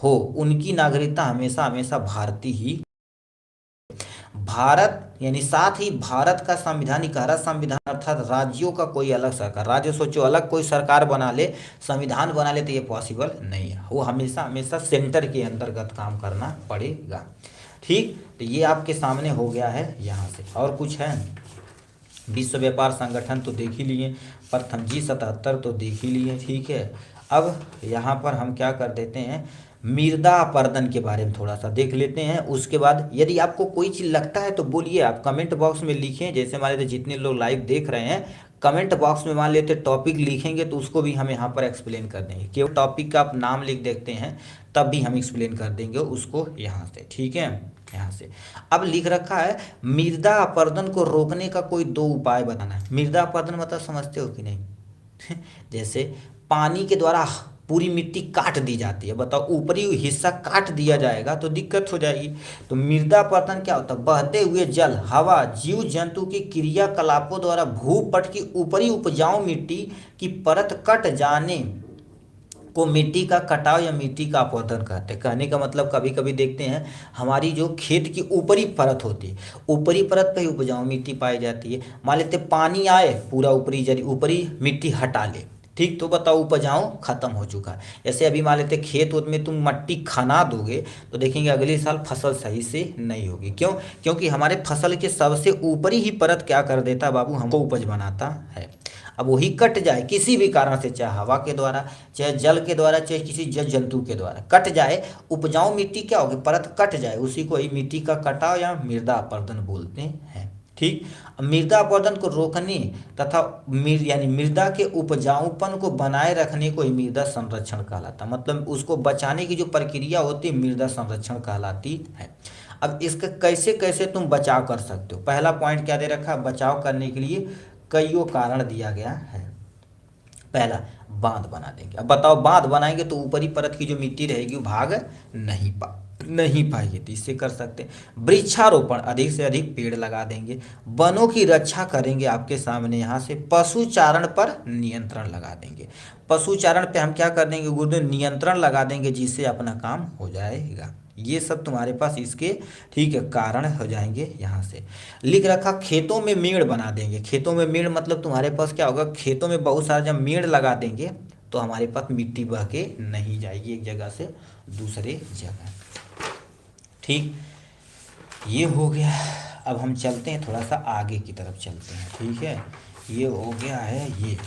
हो, उनकी नागरिकता हमेशा हमेशा भारतीय ही। भारत यानी साथ ही भारत का संविधान एकहरा संविधान, अर्थात राज्यों का कोई अलग सरकार, राज्य सोचो अलग कोई सरकार बना ले, संविधान बना ले, तो ये पॉसिबल नहीं है। वो हमेशा हमेशा सेंटर के अंतर्गत काम करना पड़ेगा, ठीक। तो ये आपके सामने हो गया है यहाँ से। और कुछ है, विश्व व्यापार संगठन तो देख ही लिए, प्रथम G77 तो देख ही लिए, ठीक है। अब यहाँ पर हम क्या कर देते हैं, मृदा अपरदन के बारे में थोड़ा सा देख लेते हैं। उसके बाद यदि आपको कोई चीज़ लगता है तो बोलिए, आप कमेंट बॉक्स में लिखें। जैसे हमारे तो जितने लोग लाइव देख रहे हैं, कमेंट बॉक्स में मान लेते टॉपिक लिखेंगे तो उसको भी हम यहाँ पर एक्सप्लेन कर देंगे। केवल टॉपिक का आप नाम लिख देते हैं तब भी हम एक्सप्लेन कर देंगे उसको यहाँ से, ठीक है, यहाँ से। अब लिख रखा है, मृदा अपरदन को रोकने का कोई 2 उपाय बताना है। मृदा अपरदन मतलब समझते हो कि नहीं जैसे पानी के द्वारा पूरी मिट्टी काट दी जाती है, बताओ ऊपरी हिस्सा काट दिया जाएगा तो दिक्कत हो जाएगी। तो मृदा अपरदन क्या होता है, बहते हुए जल, हवा, जीव जंतु की क्रियाकलापों द्वारा भूपट की ऊपरी उपजाऊ मिट्टी की परत कट जाने को मिट्टी का कटाव या मिट्टी का अपरदन कहते हैं। कहने का मतलब, कभी कभी देखते हैं हमारी जो खेत की ऊपरी परत होती है, ऊपरी परत पे ही उपजाऊ मिट्टी पाई जाती है। मान लेते पानी आए, पूरा ऊपरी मिट्टी हटा ले, ठीक, तो बताओ उपजाऊ खत्म हो चुका है। जैसे अभी मान लेते खेत में तुम मट्टी खना दोगे तो देखेंगे अगले साल फसल सही से नहीं होगी। क्यों? क्योंकि हमारे फसल के सबसे ऊपरी ही परत क्या कर देता है बाबू, हमको उपज बनाता है। अब वही कट जाए किसी भी कारण से, चाहे हवा के द्वारा, चाहे जल के द्वारा, चाहे किसी जल जंतु के द्वारा कट जाए, उपजाऊ मिट्टी क्या होगी, परत कट जाए, उसी को ही मिट्टी का कटाव या मृदा अपरदन बोलते हैं, ठीक। मृदा अपरदन को रोकने तथा यानी मृदा के उपजाऊपन को बनाए रखने को ही मृदा संरक्षण कहलाता, मतलब उसको बचाने की जो प्रक्रिया होती है मृदा संरक्षण कहलाती है। अब इसका कैसे कैसे तुम बचाव कर सकते हो, पहला पॉइंट क्या दे रखा है, बचाव करने के लिए कईयों कारण दिया गया है। पहला, बांध बना देंगे। अब बताओ, बांध बनाएंगे तो ऊपरी परत की जो मिट्टी रहेगी वो भाग नहीं पाएगी, तो इससे कर सकते हैं। वृक्षारोपण, अधिक से अधिक पेड़ लगा देंगे। वनों की रक्षा करेंगे, आपके सामने यहाँ से। पशुचारण पर नियंत्रण लगा देंगे। पशुचारण पे हम क्या कर देंगे गुरुदेव, नियंत्रण लगा देंगे, जिससे अपना काम हो जाएगा। ये सब तुम्हारे पास इसके, ठीक है, कारण हो जाएंगे। यहाँ से लिख रखा, खेतों में मेड़ बना देंगे। खेतों में मेड़ मतलब तुम्हारे पास क्या होगा, खेतों में बहुत सारा जब मेड़ लगा देंगे तो हमारे पास मिट्टी बह के नहीं जाएगी एक जगह से दूसरे जगह, ठीक। ये हो गया। अब हम चलते हैं थोड़ा सा आगे की तरफ चलते हैं, ठीक है। ये हो गया है ये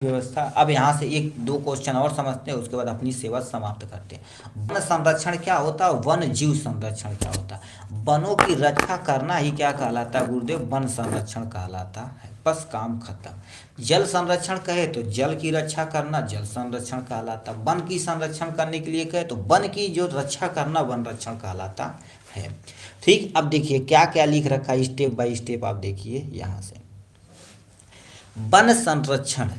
व्यवस्था। अब यहाँ से 1-2 क्वेश्चन और समझते हैं, उसके बाद अपनी सेवा समाप्त करते हैं। वन संरक्षण क्या होता है, वन जीव संरक्षण क्या होता है। वनों की रक्षा करना ही क्या कहलाता है गुरुदेव, वन संरक्षण कहलाता है। बस काम खत्म। जल संरक्षण कहे तो जल की रक्षा करना जल संरक्षण कहलाता। वन की संरक्षण करने के लिए कहे तो वन की जो रक्षा करना वन रक्षण कहलाता है, ठीक। अब देखिए क्या क्या लिख रखा है, स्टेप बाय स्टेप आप देखिए यहाँ से। वन संरक्षण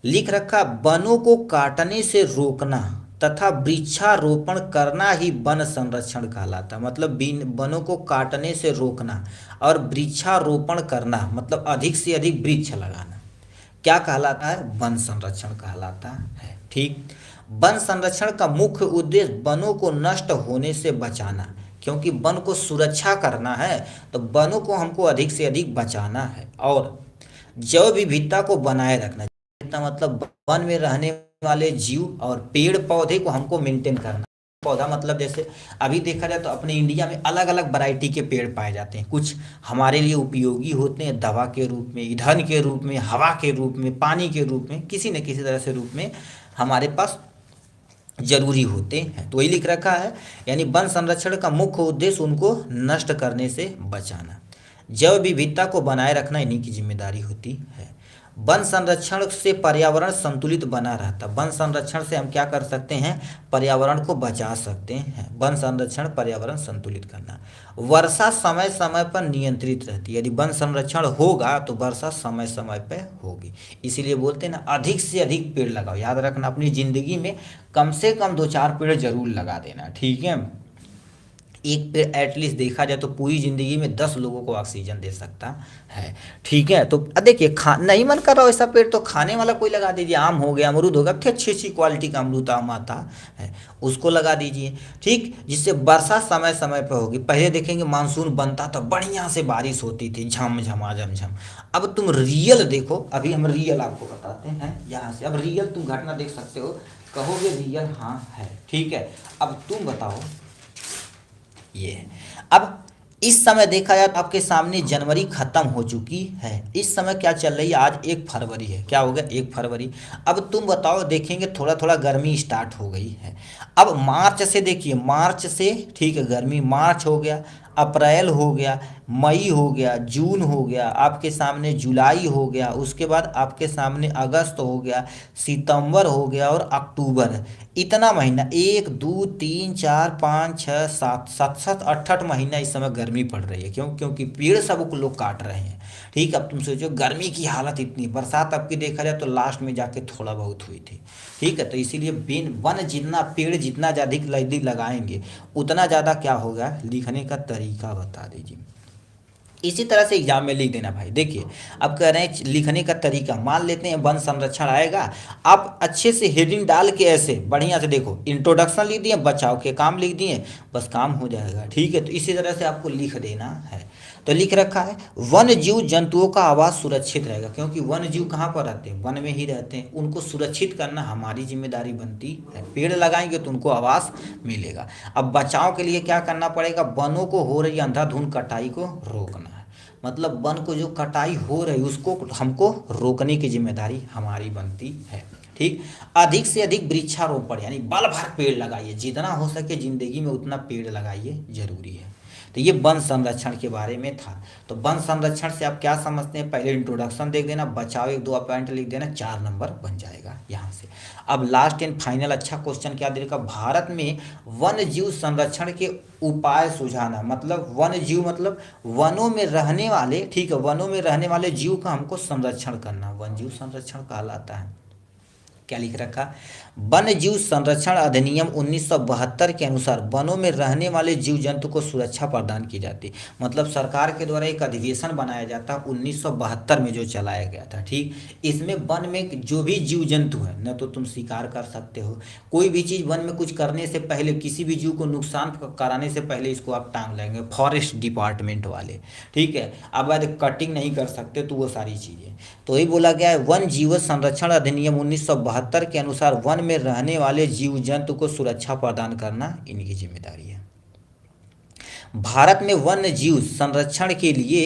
लिख रखा वनों को काटने से रोकना तथा वृक्षारोपण करना ही वन संरक्षण कहलाता। मतलब वनों को काटने से रोकना और वृक्षारोपण करना मतलब अधिक से अधिक वृक्ष लगाना क्या कहलाता है? वन संरक्षण कहलाता है। ठीक, वन संरक्षण का मुख्य उद्देश्य वनों को नष्ट होने से बचाना, क्योंकि वन को सुरक्षा करना है तो वनों को हमको अधिक से अधिक बचाना है, और जैव विविधता को बनाए रखना। मतलब वन में रहने वाले जीव और पेड़ पौधे को हमको मेंटेन करना। पौधा मतलब जैसे अभी देखा जाए तो अपने इंडिया में अलग अलग वैरायटी के पेड़ पाए जाते हैं। कुछ हमारे लिए उपयोगी होते हैं दवा के रूप में, ईंधन के रूप में, हवा के रूप में, पानी के रूप में, किसी न किसी तरह से रूप में हमारे पास जरूरी होते हैं। तो वही लिख रखा है, यानी वन संरक्षण का मुख्य उद्देश्य उनको नष्ट करने से बचाना, जैव विविधता को बनाए रखना इन्हीं की जिम्मेदारी होती है। वन संरक्षण से पर्यावरण संतुलित बना रहता। वन संरक्षण से हम क्या कर सकते हैं? पर्यावरण को बचा सकते हैं। वन संरक्षण पर्यावरण संतुलित करना। वर्षा समय समय पर नियंत्रित रहती है। यदि वन संरक्षण होगा तो वर्षा समय समय पर होगी। इसीलिए बोलते हैं ना, अधिक से अधिक पेड़ लगाओ। याद रखना, अपनी जिंदगी में कम से कम 2-4 पेड़ जरूर लगा देना। ठीक है, एक पेड़ एटलीस्ट देखा जाए तो पूरी जिंदगी में 10 लोगों को ऑक्सीजन दे सकता है। ठीक है, तो देखिए नहीं मन कर रहा हो ऐसा पेड़ तो खाने वाला कोई लगा दीजिए। आम हो गया, अमरूद होगा, अच्छी अच्छी क्वालिटी का अमरूद आम आता है, उसको लगा दीजिए। ठीक, जिससे वर्षा समय समय पर होगी। पहले देखेंगे मानसून बनता तो बढ़िया से बारिश होती थी, झमझमा झमझम। अब तुम रियल देखो, अभी हम रियल आपको बताते हैं यहाँ से। अब रियल तुम घटना देख सकते हो, कहोगे रियल हाँ है। ठीक है, अब तुम बताओ ये है। अब इस समय देखा जाए तो आपके सामने जनवरी खत्म हो चुकी है। इस समय क्या चल रही है? आज 1 फरवरी है। क्या हो गया? 1 फरवरी। अब तुम बताओ, देखेंगे थोड़ा थोड़ा गर्मी स्टार्ट हो गई है। अब मार्च से देखिए, मार्च से ठीक है गर्मी, मार्च हो गया, अप्रैल हो गया, मई हो गया, जून हो गया, आपके सामने जुलाई हो गया, उसके बाद आपके सामने अगस्त हो गया, सितंबर हो गया और अक्टूबर है। इतना महीना 1 2 3 4 5 6 7 7 7 8 महीना इस समय गर्मी पड़ रही है। क्यों? क्योंकि पेड़ सब लोग काट रहे हैं। ठीक, अब तुम सोचो गर्मी की हालत इतनी, बरसात अब की देखा जाए तो लास्ट में जाके थोड़ा बहुत हुई थी। ठीक है, तो इसीलिए वन जितना पेड़ जितना अधिक लगाएंगे उतना ज़्यादा क्या होगा? लिखने का तरीका बता दीजिए। इसी तरह से एग्जाम में लिख देना भाई। देखिए, अब कह रहे हैं लिखने का तरीका, मान लेते हैं वन संरक्षण आएगा, आप अच्छे से हेडिंग डाल के ऐसे बढ़िया से देखो, इंट्रोडक्शन लिख दिए, बचाव के काम लिख दिए, बस काम हो जाएगा। ठीक है, तो इसी तरह से आपको लिख देना है। तो लिख रखा है वन जीव जंतुओं का आवास सुरक्षित रहेगा, क्योंकि वन जीव कहाँ पर रहते हैं? वन में ही रहते हैं। उनको सुरक्षित करना हमारी जिम्मेदारी बनती है। पेड़ लगाएंगे तो उनको आवास मिलेगा। अब बचाव के लिए क्या करना पड़ेगा? वनों को हो रही अंधाधुंध कटाई को रोकना है। मतलब वन को जो कटाई हो रही उसको हमको रोकने की जिम्मेदारी हमारी बनती है। ठीक, अधिक से अधिक वृक्षारोपण यानी बल भर पेड़ लगाइए, जितना हो सके जिंदगी में उतना पेड़ लगाइए, जरूरी है। तो ये वन संरक्षण के बारे में था। तो वन संरक्षण से आप क्या समझते हैं? पहले इंट्रोडक्शन देख देना, बचाव 1-2 पॉइंट लिख देना, 4 नंबर बन जाएगा यहाँ से। अब लास्ट एंड फाइनल अच्छा क्वेश्चन क्या देगा? भारत में वन जीव संरक्षण के उपाय सुझाना। मतलब वन जीव मतलब वनों में रहने वाले, ठीक है, वनों में रहने वाले जीव का हमको संरक्षण करना, वन जीव संरक्षण कहलाता है। क्या लिख रखा? वन जीव संरक्षण अधिनियम 1972 के अनुसार वनों में रहने वाले जीव जंतु को सुरक्षा प्रदान की जाती। मतलब सरकार के द्वारा एक अधिवेशन बनाया जाता 1972 में जो चलाया गया था। ठीक, इसमें वन में जो भी जीव जंतु है, न तो तुम शिकार कर सकते हो, कोई भी चीज़ वन में कुछ करने से पहले, किसी भी जीव को नुकसान कराने से पहले इसको आप टांग लेंगे, फॉरेस्ट डिपार्टमेंट वाले। ठीक है, अब यदि कटिंग नहीं कर सकते तो वो सारी चीज़ें। तो ये बोला गया है वन जीव संरक्षण अधिनियम 1972 के अनुसार वन में रहने वाले जीव जंतु को सुरक्षा प्रदान करना इनकी जिम्मेदारी है। भारत में वन्य जीव संरक्षण के लिए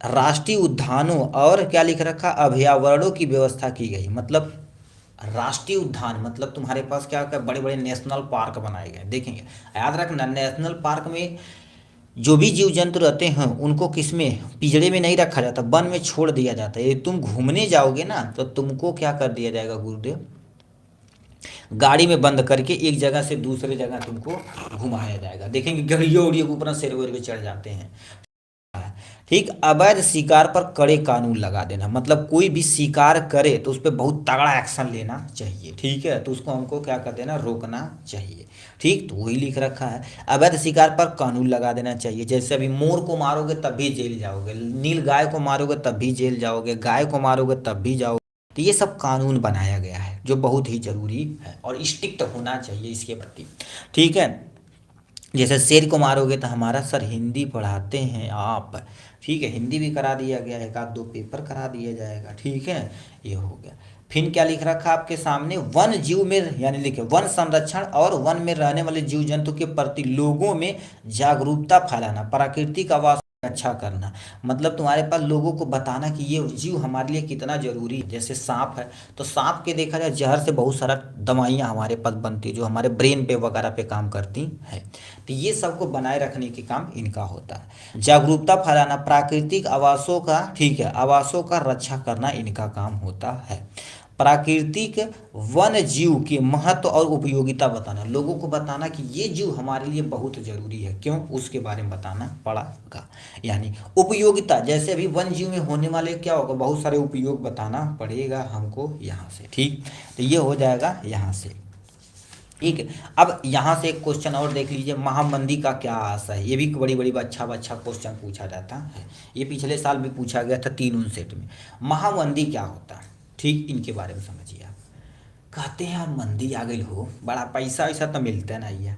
राष्ट्रीय उद्यानों और क्या लिख रखा? अभयारण्यों की व्यवस्था की गई। मतलब राष्ट्रीय उद्यान मतलब तुम्हारे पास क्या बड़े बड़े नेशनल पार्क बनाए गए। देखेंगे, याद रखना, नेशनल पार्क में जो भी जीव जंतु रहते हैं उनको किसमें? पिंजड़े में नहीं रखा जाता, वन में छोड़ दिया जाता है। तुम घूमने जाओगे ना तो तुमको क्या कर दिया जाएगा गुरुदेव? गाड़ी में बंद करके एक जगह से दूसरे जगह तुमको घुमाया जाएगा। देखेंगे गड़ियों उड़ियों के ऊपर शेर वेर भी चढ़ जाते हैं। ठीक, अवैध शिकार पर कड़े कानून लगा देना, मतलब कोई भी शिकार करे तो उस पर बहुत तगड़ा एक्शन लेना चाहिए। ठीक है, तो उसको हमको क्या कर देना, रोकना चाहिए। ठीक, तो वही लिख रखा है, अवैध शिकार पर कानून लगा देना चाहिए। जैसे अभी मोर को मारोगे तब भी जेल जाओगे, नील गाय को मारोगे तब भी जेल जाओगे, गाय को मारोगे तब भी जाओगे। तो ये सब कानून बनाया गया है जो बहुत ही जरूरी है और स्ट्रिक्ट होना चाहिए इसके प्रति। ठीक है, जैसे शेर को मारोगे तो हमारा सर हिंदी पढ़ाते हैं आप, ठीक है, हिंदी भी करा दिया गया है, एक आध दो पेपर करा दिया जाएगा। ठीक है, ये हो गया। फिर क्या लिख रखा आपके सामने, वन जीव में, यानी लिखे वन संरक्षण और वन में रहने वाले जीव जंतु के प्रति लोगों में जागरूकता फैलाना, प्राकृतिक आवास की रक्षा करना। मतलब तुम्हारे पास लोगों को बताना कि ये जीव हमारे लिए कितना जरूरी है। जैसे सांप है, तो सांप के देखा जाए जहर से बहुत सारा दवाइयाँ हमारे पास बनती है जो हमारे ब्रेन पे वगैरह पे काम करती है। तो ये सबको बनाए रखने के काम इनका होता है। जागरूकता फैलाना, प्राकृतिक आवासों का, ठीक है, आवासों का रक्षा करना इनका काम होता है। प्राकृतिक वन जीव के महत्व और उपयोगिता बताना, लोगों को बताना कि ये जीव हमारे लिए बहुत जरूरी है, क्यों, उसके बारे में बताना पड़ेगा। यानी उपयोगिता, जैसे अभी वन जीव में होने वाले क्या होगा, बहुत सारे उपयोग बताना पड़ेगा हमको यहाँ से। ठीक, तो ये हो जाएगा यहाँ से। ठीक है, अब यहाँ से एक क्वेश्चन और देख लीजिए, महामंदी का क्या आशा है। ये भी बड़ी बड़ी अच्छा क्वेश्चन पूछा जाता है, ये पिछले साल भी पूछा गया था 3 सेट में। महामंदी क्या होता है, ठीक, इनके बारे में समझिए आप। कहते हैं यार मंदी आ गई हो, बड़ा पैसा वैसा तो मिलता नहीं है,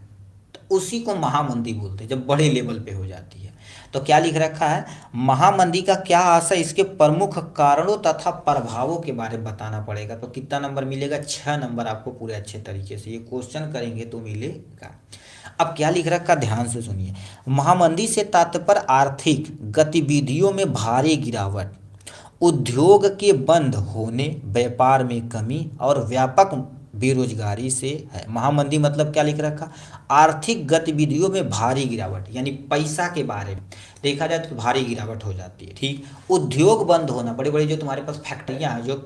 तो उसी को महामंदी बोलते हैं जब बड़े लेवल पे हो जाती है। तो क्या लिख रखा है, महामंदी का क्या असर, इसके प्रमुख कारणों तथा प्रभावों के बारे में बताना पड़ेगा। तो कितना नंबर मिलेगा, 6 नंबर आपको पूरे अच्छे तरीके से ये क्वेश्चन करेंगे तो मिलेगा। अब क्या लिख रखा, ध्यान से सुनिए। महामंदी से तात्पर्य आर्थिक गतिविधियों में भारी गिरावट, उद्योग के बंद होने, व्यापार में कमी और व्यापक बेरोजगारी से है। महामंदी मतलब क्या लिख रखा, आर्थिक गतिविधियों में भारी गिरावट, यानी पैसा के बारे में देखा जाए तो भारी गिरावट हो जाती है। ठीक, उद्योग बंद होना, बड़े बड़े जो तुम्हारे पास फैक्ट्रियां हैं जो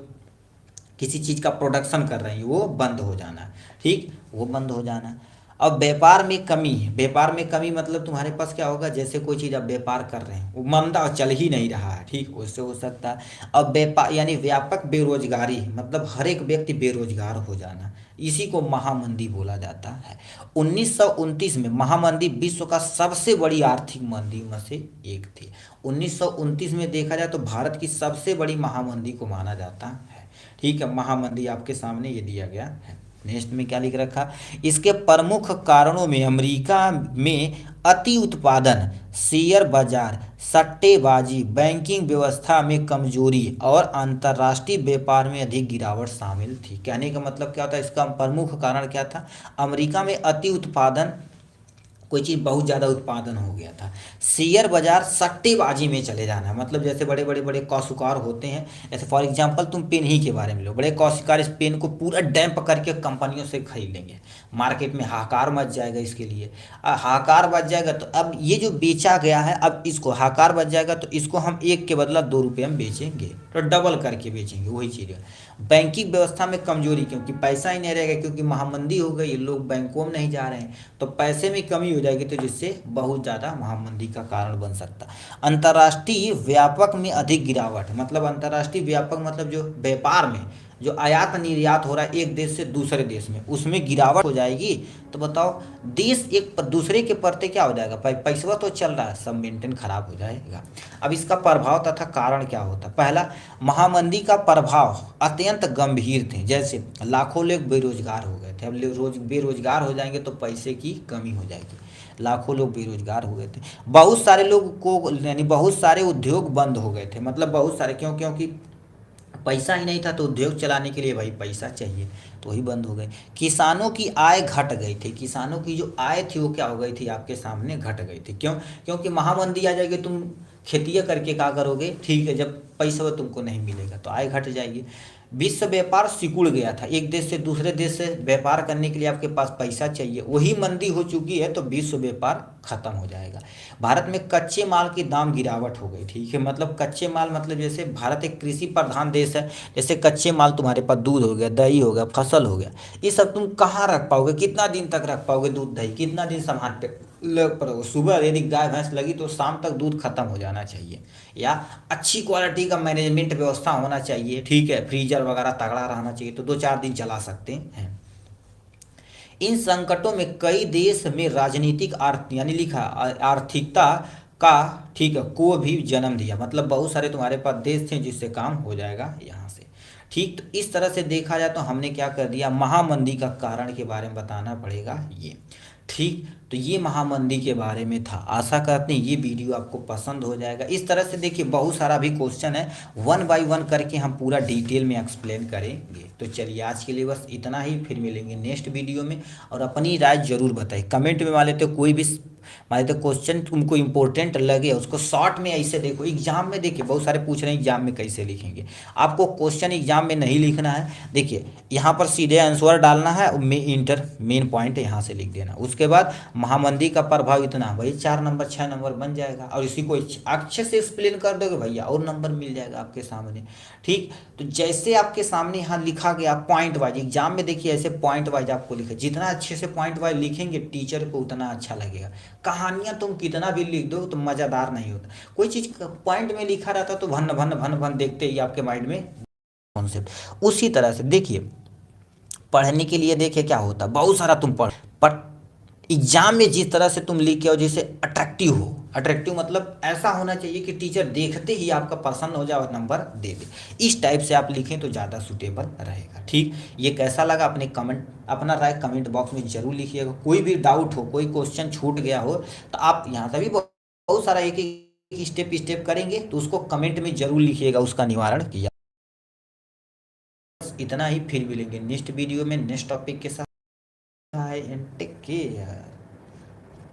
किसी चीज़ का प्रोडक्शन कर रही हैं वो बंद हो जाना। ठीक, वो बंद हो जाना। अब व्यापार में कमी है, व्यापार में कमी मतलब तुम्हारे पास क्या होगा, जैसे कोई चीज़ आप व्यापार कर रहे हैं वो मंदा चल ही नहीं रहा है, ठीक, उससे हो सकता है। अब व्यापार यानी व्यापक बेरोजगारी, मतलब हर एक व्यक्ति बेरोजगार हो जाना, इसी को महामंदी बोला जाता है। 1929 में महामंदी विश्व का सबसे बड़ी आर्थिक मंदी में से एक थी। 1929 में देखा जाए तो भारत की सबसे बड़ी महामंदी को माना जाता है। ठीक है, महामंदी आपके सामने ये दिया गया है। नेक्स्ट में क्या लिख रखा, इसके प्रमुख कारणों में अमेरिका में अति उत्पादन, शेयर बाजार, सट्टेबाजी, बैंकिंग व्यवस्था में कमजोरी और अंतर्राष्ट्रीय व्यापार में अधिक गिरावट शामिल थी। कहने का मतलब क्या होता है, इसका प्रमुख कारण क्या था, अमेरिका में अति उत्पादन, कोई चीज़ बहुत ज़्यादा उत्पादन हो गया था। शेयर बाजार, सट्टेबाजी में चले जाना, मतलब जैसे बड़े बड़े बड़े कौशुकार होते हैं, जैसे फॉर एग्जांपल तुम पेन ही के बारे में लो, बड़े कौशुकार इस पेन को पूरा डैम्प करके कंपनियों से खरीद लेंगे, मार्केट में हाहाकार मच जाएगा इसके लिए। हाहाकार बच जाएगा तो अब ये जो बेचा गया है, अब इसको हाहाकार बच जाएगा तो इसको हम 1 के बदला 2 रुपये में बेचेंगे, तो डबल करके बेचेंगे, वही चीज़ है। बैंकिंग व्यवस्था में कमजोरी, क्योंकि पैसा ही नहीं रहेगा, क्योंकि महामंदी हो गई, लोग बैंकों में नहीं जा रहे हैं, तो पैसे में कमी हो जाएगी, तो जिससे बहुत ज़्यादा महामंदी का कारण बन सकता। अंतर्राष्ट्रीय व्यापक में अधिक गिरावट, मतलब अंतर्राष्ट्रीय व्यापक मतलब जो व्यापार में जो आयात निर्यात हो रहा है एक देश से दूसरे देश में, उसमें गिरावट हो जाएगी। तो बताओ, देश एक दूसरे के प्रति क्या हो जाएगा, पैसा तो चल रहा है, सब मेंटेन खराब हो जाएगा। अब इसका प्रभाव तथा कारण क्या होता है, पहला, महामंदी का प्रभाव अत्यंत गंभीर थे, जैसे लाखों लोग बेरोजगार हो गए थे। अब रोज बेरोजगार हो जाएंगे तो पैसे की कमी हो जाएगी, लाखों लोग बेरोजगार हो गए थे। बहुत सारे लोग को, यानी बहुत सारे उद्योग बंद हो गए थे, मतलब बहुत सारे, क्योंकि पैसा ही नहीं था, तो उद्योग चलाने के लिए भाई पैसा चाहिए, तो वही बंद हो गए। किसानों की आय घट गई थी, किसानों की जो आय थी वो क्या हो गई थी, आपके सामने घट गई थी। क्यों, क्योंकि महामंदी आ जाएगी, तुम खेतियाँ करके क्या करोगे, ठीक है, जब पैसा तुमको नहीं मिलेगा तो आय घट जाएगी। विश्व व्यापार सिकुड़ गया था, एक देश से दूसरे देश से व्यापार करने के लिए आपके पास पैसा चाहिए, वही मंदी हो चुकी है, तो विश्व व्यापार खत्म हो जाएगा। भारत में कच्चे माल की दाम गिरावट हो गई, ठीक है, मतलब कच्चे माल मतलब जैसे भारत एक कृषि प्रधान देश है, जैसे कच्चे माल तुम्हारे पास दूध हो गया, दही हो गया, फसल हो गया, ये सब तुम कहाँ रख पाओगे, कितना दिन तक रख पाओगे दूध दही, कितना दिन संभाल लग पर सुबह यदि गाय भैंस लगी तो शाम तक दूध खत्म हो जाना चाहिए, या अच्छी क्वालिटी का मैनेजमेंट व्यवस्था होना चाहिए, ठीक है, फ्रीजर वगैरह तगड़ा रहना चाहिए, तो 2-4 दिन चला सकते हैं। इन संकटों में कई देश में राजनीतिक आर्थ यानी लिखा आर्थिकता का, ठीक है, को भी जन्म दिया, मतलब बहुत सारे तुम्हारे पास देश थे जिससे काम हो जाएगा यहाँ से। ठीक, तो इस तरह से देखा जाए तो हमने क्या कर दिया, महामंदी का कारण के बारे में बताना पड़ेगा ये। ठीक, तो ये महामंदी के बारे में था। आशा करते हैं ये वीडियो आपको पसंद हो जाएगा। इस तरह से देखिए बहुत सारा भी क्वेश्चन है, वन बाय वन करके हम पूरा डिटेल में एक्सप्लेन करेंगे। तो चलिए आज के लिए बस इतना ही, फिर मिलेंगे नेक्स्ट वीडियो में। और अपनी राय जरूर बताइए कमेंट में, मान लेते कोई भी मान लेते क्वेश्चन तुमको इंपॉर्टेंट लगे उसको शॉर्ट में ऐसे देखो। एग्जाम में देखिए बहुत सारे पूछ रहे हैं एग्जाम में कैसे लिखेंगे, आपको क्वेश्चन एग्जाम में नहीं लिखना है। देखिए यहाँ पर सीधे आंसर डालना है, मेन पॉइंट यहाँ से लिख देना। उसके बाद महामंदी का प्रभाव इतना, भाई 4 नंबर 6 नंबर बन जाएगा, और इसी को अच्छे से एक्सप्लेन कर दोगे भैया और नंबर मिल जाएगा आपके सामने। ठीक, तो जैसे आपके सामने यहाँ लिखा गया पॉइंट वाइज, एग्जाम में देखिए ऐसे पॉइंट वाइज आपको लिखा, जितना अच्छे से पॉइंट वाइज लिखेंगे टीचर को उतना अच्छा लगेगा। कहानियां तुम कितना भी लिख दो तो मज़ेदार नहीं होता, कोई चीज़ पॉइंट में लिखा रहता तो भन भन भन भन देखते ही आपके माइंड में कॉन्सेप्ट। उसी तरह से देखिए पढ़ने के लिए देखिए क्या होता है, बहुत सारा तुम पढ़, पर एग्जाम में जिस तरह से तुम लिख के आओ जैसे अट्रैक्टिव हो, अट्रैक्टिव मतलब ऐसा होना चाहिए कि टीचर देखते ही आपका पसंद हो जाए और नंबर दे दे। इस टाइप से आप लिखें तो ज़्यादा सूटेबल रहेगा। ठीक, ये कैसा लगा अपने कमेंट, अपना राय कमेंट बॉक्स में जरूर लिखिएगा। कोई भी डाउट हो, कोई क्वेश्चन छूट गया हो तो आप यहाँ से भी बहुत सारा एक एक स्टेप करेंगे तो उसको कमेंट में जरूर लिखिएगा, उसका निवारण किया। इतना ही, फिर मिलेंगे नेक्स्ट वीडियो में नेक्स्ट टॉपिक के साथ। Take care.